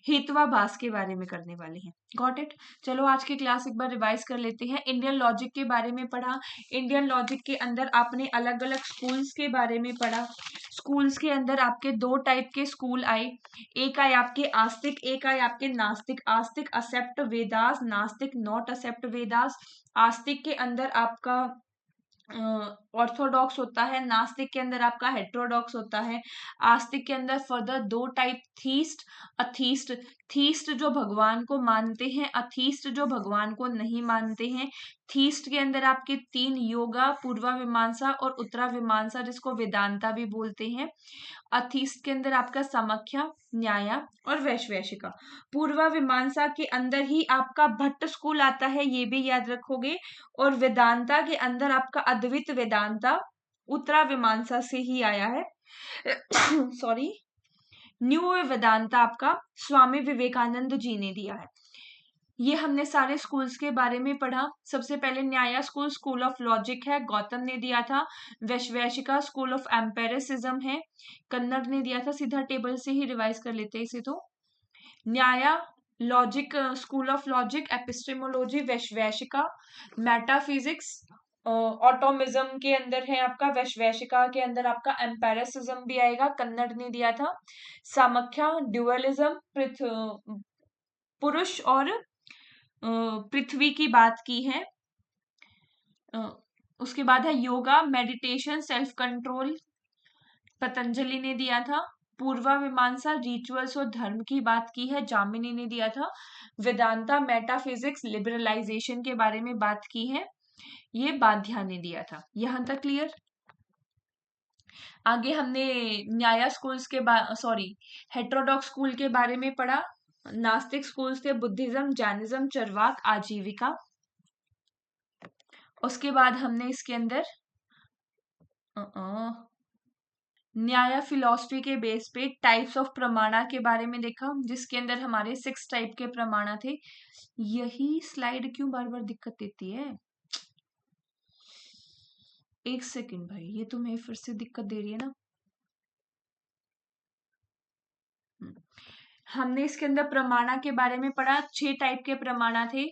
हेतवाभास के बारे में करने वाले हैं। Got it? चलो आज की क्लास एक बार रिवाइज कर लेते हैं। इंडियन लॉजिक के बारे में पढ़ा, इंडियन लॉजिक के अंदर आपने अलग अलग स्कूल्स के बारे में पढ़ा। स्कूल्स के अंदर आपके 2 टाइप के स्कूल आए, एक आए आपके आस्तिक, एक आए आपके नास्तिक। आस्तिक एक्सेप्ट वेदास, नास्तिक नॉट एक्सेप्ट वेदास। आस्तिक के अंदर आपका ऑर्थोडॉक्स होता है, नास्तिक के अंदर आपका हेट्रोडॉक्स होता है। आस्तिक के अंदर further 2 type, theist, atheist. Theist जो भगवान को मानते हैं, अथीस्ट जो भगवान को नहीं मानते हैं। थीस्ट के अंदर आपके 3, योगा, पूर्वा मीमांसा और उत्तरा मीमांसा, जिसको वेदांता भी बोलते हैं। अथीस्ट के अंदर आपका समाख्या, न्याया और वैशेषिका। पूर्वा मीमांसा के अंदर ही आपका भट्ट स्कूल आता है, ये भी याद रखोगे। और वेदांता के अंदर आपका अद्वैत वेदांता उत्तरा मीमांसा से ही आया है। सॉरी, न्यू वेदांता आपका स्वामी विवेकानंद जी ने दिया है। ये हमने सारे स्कूल्स के बारे में पढ़ा। सबसे पहले न्याया स्कूल, स्कूल ऑफ लॉजिक है, गौतम ने दिया था। वैशेषिका स्कूल ऑफ एम्पेरिसिज्म है, कन्नड़ ने दिया था। सीधा टेबल से ही रिवाइज कर लेते हैं इसे। तो Nyaya logic, school of logic, epistemology Vaisheshika. Metaphysics atomism के अंदर है आपका, वैशेषिका के अंदर आपका एम्पेरिसिज्म भी आएगा, कन्नड़ ने दिया था। सामख्या ड्यूअलिज्म, पुरुष और पृथ्वी की बात की है। उसके बाद है yoga, meditation, self control, Patanjali ने दिया था। पूर्वा मीमांसा रिचुअल्स और धर्म की बात की है, जामिनी ने दिया था। वेदांता मेटाफिजिक्स लिबरलाइजेशन के बारे में बात की है, ये बाध्या ने दिया था। यहां तक क्लियर? आगे हमने न्याया स्कूल्स के सॉरी हेट्रोडॉक्स स्कूल के बारे में पढ़ा। नास्तिक स्कूल्स थे बुद्धिज्म, जैनिज्म, चरवाक, आजीविका। उसके बाद हमने इसके अंदर न्याय फिलॉसफी के बेस पे टाइप्स ऑफ प्रमाणा के बारे में देखा, जिसके अंदर हमारे 6 टाइप के प्रमाणा थे। यही स्लाइड क्यों बार बार दिक्कत देती है? एक सेकंड भाई, ये तुम्हें फिर से दिक्कत दे रही है ना। हमने इसके अंदर प्रमाणा के बारे में पढ़ा। 6 टाइप के प्रमाणा थे।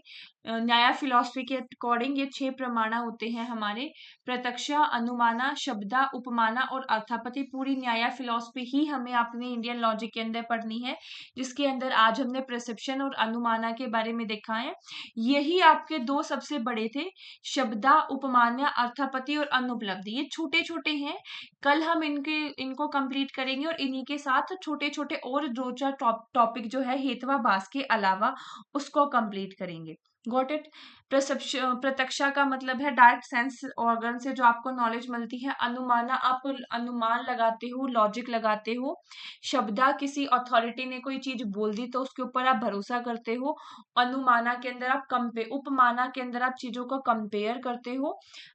न्याय फिलॉसफी के अकॉर्डिंग ये 6 प्रमाणा होते हैं हमारे। प्रत्यक्षा, अनुमाना, शब्दा, उपमाना और अर्थापत्ति। पूरी न्याय फिलॉसफी ही हमें अपने इंडियन लॉजिक के अंदर पढ़नी है, जिसके अंदर आज हमने परसेप्शन और अनुमाना के बारे में देखा है। यही आपके 2 सबसे बड़े थे, शब्दा, उपमान्य, अर्थापत्ति और अनुपलब्धि। ये छोटे छोटे हैं, कल हम इनको कंप्लीट करेंगे, और इन्हीं के साथ छोटे छोटे और 2-4 टॉपिक जो है हेतवाभास के अलावा उसको कंप्लीट करेंगे। Got it? प्रत्यक्षा का मतलब है डायरेक्ट सेंस ऑर्गन से जो आपको नॉलेज मिलती है। अनुमाना, आप अनुमान लगाते हो, लॉजिक लगाते हो। शब्दा, किसी अथॉरिटी ने कोई चीज बोल दी तो उसके ऊपर आप भरोसा करते हो। अनुमाना के अंदर आप उपमाना के अंदर आप चीजों को कंपेयर करते हो।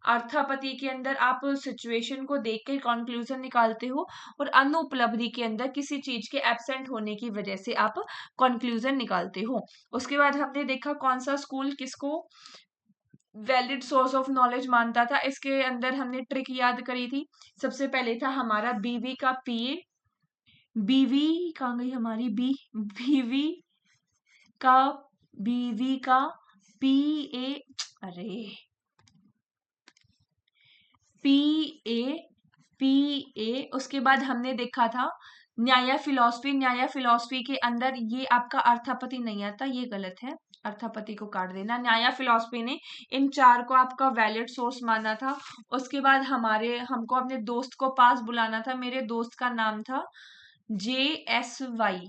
अर्थापत्ति के अंदर आप सिचुएशन को देख के कंक्लूजन निकालते हो। और अनुपलब्धि के अंदर किसी चीज के एब्सेंट होने की वजह से आप कंक्लूजन निकालते हो। उसके बाद हमने देखा कौन सा स्कूल किसको वैलिड सोर्स ऑफ नॉलेज मानता था। इसके अंदर हमने ट्रिक याद करी थी। सबसे पहले था हमारा बीवी का पीए, बीवी कहाँ गई हमारी बीवी का बीवी का पीए, अरे पीए। उसके बाद हमने देखा था न्याय फिलॉसफी। न्याय फिलॉसफी के अंदर ये आपका अर्थापत्ति नहीं आता, ये गलत है, अर्थापत्ति को काट देना। न्याय फिलॉसफी ने इन 4 को आपका वैलिड सोर्स माना था। उसके बाद हमको अपने दोस्त को पास बुलाना था। मेरे दोस्त का नाम था JSY,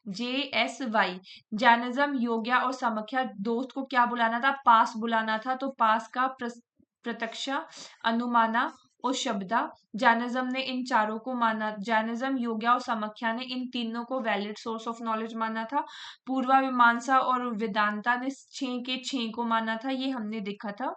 JSY। जैनिज्म, योग्या और समाख्या, दोस्त को क्या बुलाना था? पास बुलाना था, तो पास का प्रत्यक्षा, अनुमाना और शब्दा। जैनिज्म ने इन चारों को माना, जैनिज्म, योग्या और समाख्या ने इन तीनों को वैलिड सोर्स ऑफ नॉलेज माना था। पूर्वा मीमांसा और वेदांता ने 6 के 6 को माना था, ये हमने देखा था।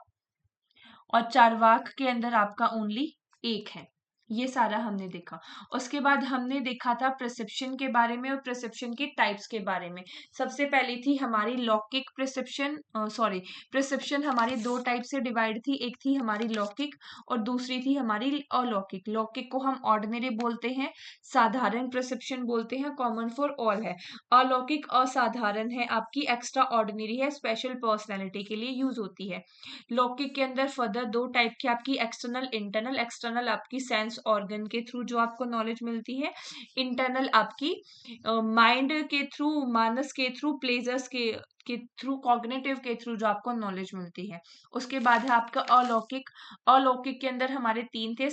और चारवाक के अंदर आपका ओनली 1 है। ये सारा हमने देखा। उसके बाद हमने देखा था परसेप्शन के बारे में और परसेप्शन की टाइप्स के बारे में। सबसे पहली थी हमारी लौकिक परसेप्शन, सॉरी, परसेप्शन हमारी 2 टाइप से डिवाइड थी। एक थी हमारी लौकिक और दूसरी थी हमारी अलौकिक। लौकिक को हम ऑर्डिनरी बोलते हैं, साधारण परसेप्शन बोलते हैं, कॉमन फॉर ऑल है। अलौकिक असाधारण है, आपकी एक्स्ट्रा ऑर्डिनरी है, स्पेशल पर्सनैलिटी के लिए यूज होती है। लौकिक के अंदर फर्दर 2 टाइप की आपकी एक्सटर्नल, इंटरनल। एक्सटर्नल आपकी सेंस ऑर्गन के थ्रू जो आपको नॉलेज मिलती है, इंटरनल आपकी माइंड के थ्रू, मानस के थ्रू, प्लेजर्स के थ्रू, कॉग्निटिव के थ्रू जो आपको नॉलेज मिलती है। उसके बाद है आपका अलौकिक। अलौकिक के अंदर हमारे 3 थे,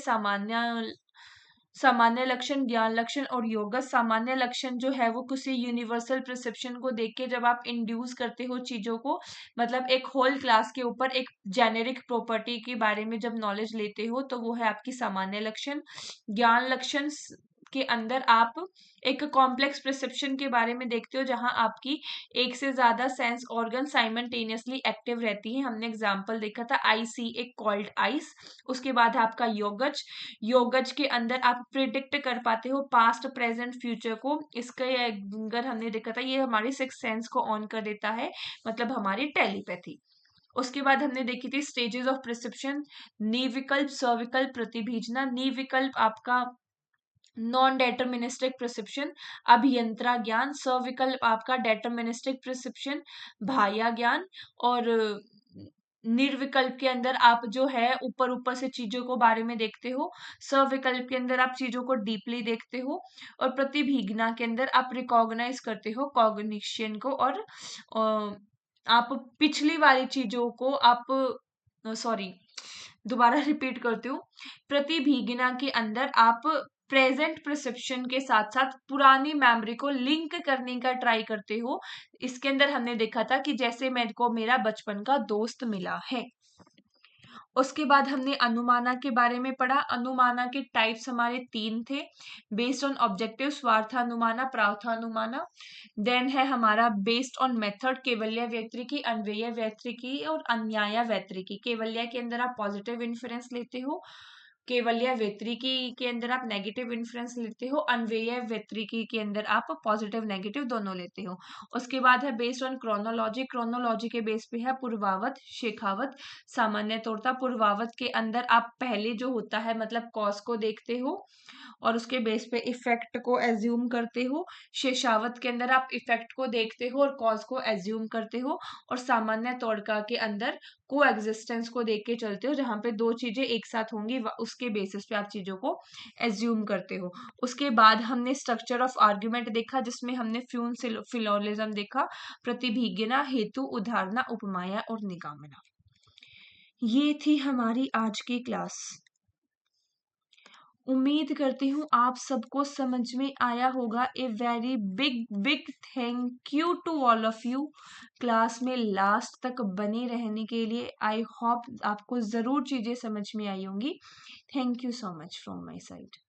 सामान्य लक्षण, ज्ञान लक्षण और योगस। सामान्य लक्षण जो है वो किसी यूनिवर्सल परसेप्शन को देख के जब आप इंड्यूस करते हो चीजों को, मतलब एक होल क्लास के ऊपर एक जेनेरिक प्रॉपर्टी के बारे में जब नॉलेज लेते हो, तो वो है आपकी सामान्य लक्षण। ज्ञान लक्षण के अंदर आप एक कॉम्प्लेक्स परसेप्शन के बारे में देखते हो, जहां आपकी एक से ज्यादा सेंस ऑर्गन साइमल्टेनियसली एक्टिव रहती है। हमने एग्जांपल देखा था, आई सी ए कोल्ड आइस। उसके बाद है आपका योगज। योगज के अंदर आप प्रिडिक्ट कर पाते हो पास्ट, प्रेजेंट, फ्यूचर को। इसके अगर हमने देखा था, ये हमारी सिक्स सेंस को ऑन कर देता है, मतलब हमारी टेलीपैथी। उसके बाद हमने देखी थी स्टेजेस ऑफ प्रिसेप्शन, निर्विकल्प, सविकल्प, प्रतिभिजना। निर्विकल्प आपका नॉन डेटर्मिनिस्टिक प्रिसेप्शन, अभियंत्रा ज्ञान। सविकल्प आपका डेटर्मिनिस्टिक प्रिसेप्शन, भाया ज्ञान। और निर्विकल्प के अंदर आप जो है ऊपर ऊपर से चीजों को बारे में देखते हो। सविकल्प के अंदर आप चीजों को डीपली देखते हो। और प्रतिभिज्ञा के अंदर आप रिकॉग्नाइज करते हो कॉग्निशन को। और आप पिछली वाली चीजों को आप, सॉरी, दोबारा रिपीट करती हूँ। प्रतिभिज्ञा के अंदर आप प्रेजेंट परसेप्शन के साथ साथ पुरानी मेमोरी को लिंक करने का ट्राई करते हो। इसके अंदर हमने देखा था कि जैसे मेरे को मेरा बचपन का दोस्त मिला है। उसके बाद हमने अनुमाना के बारे में पढ़ा। अनुमाना के टाइप्स हमारे 3 थे, बेस्ड ऑन ऑब्जेक्टिव, स्वार्थानुमाना, प्रार्थानुमाना। देन है हमारा बेस्ड ऑन मेथड, केवल्य व्यतिरिकी, अन्वय व्यतिरिकी और अन्याय व्यतिरिकी। केवल्य के अंदर आप पॉजिटिव इन्फ्लुएंस लेते हो, केवल्य व्यतिरिकी के अंदर आप नेगेटिव इन्फ्लुएंस लेते हो, अन्वय व्यतिरिकी के अंदर आप पॉजिटिव नेगेटिव दोनों लेते हो। उसके बाद है बेस्ड ऑन क्रोनोलॉजी। क्रोनोलॉजी के बेस पे है पूर्वावत, शेखावत, सामान्य तौरता। पूर्वावत के अंदर आप पहले जो होता है मतलब कॉज को देखते हो और उसके बेस पे इफेक्ट को एज्यूम करते हो। शेषावत के अंदर आप इफेक्ट को देखते हो और कॉज को एज्यूम करते हो। और सामान्य तौरका के अंदर को एग्जिस्टेंस को देख के चलते हो, जहां पे 2 चीजें एक साथ होंगी, उसके बेसिस पे आप चीजों को एज्यूम करते हो। उसके बाद हमने स्ट्रक्चर ऑफ आर्ग्यूमेंट देखा, जिसमें हमने फ्यून फिलोलिज्म देखा, प्रतिभिज्ञा, हेतु, उदाहरणा, उपमाया और निगमना। ये थी हमारी आज की क्लास। उम्मीद करती हूँ आप सबको समझ में आया होगा। A very big big thank you to all of you class में लास्ट तक बने रहने के लिए। आई होप आपको ज़रूर चीज़ें समझ में आई होंगी। Thank you so much from my side.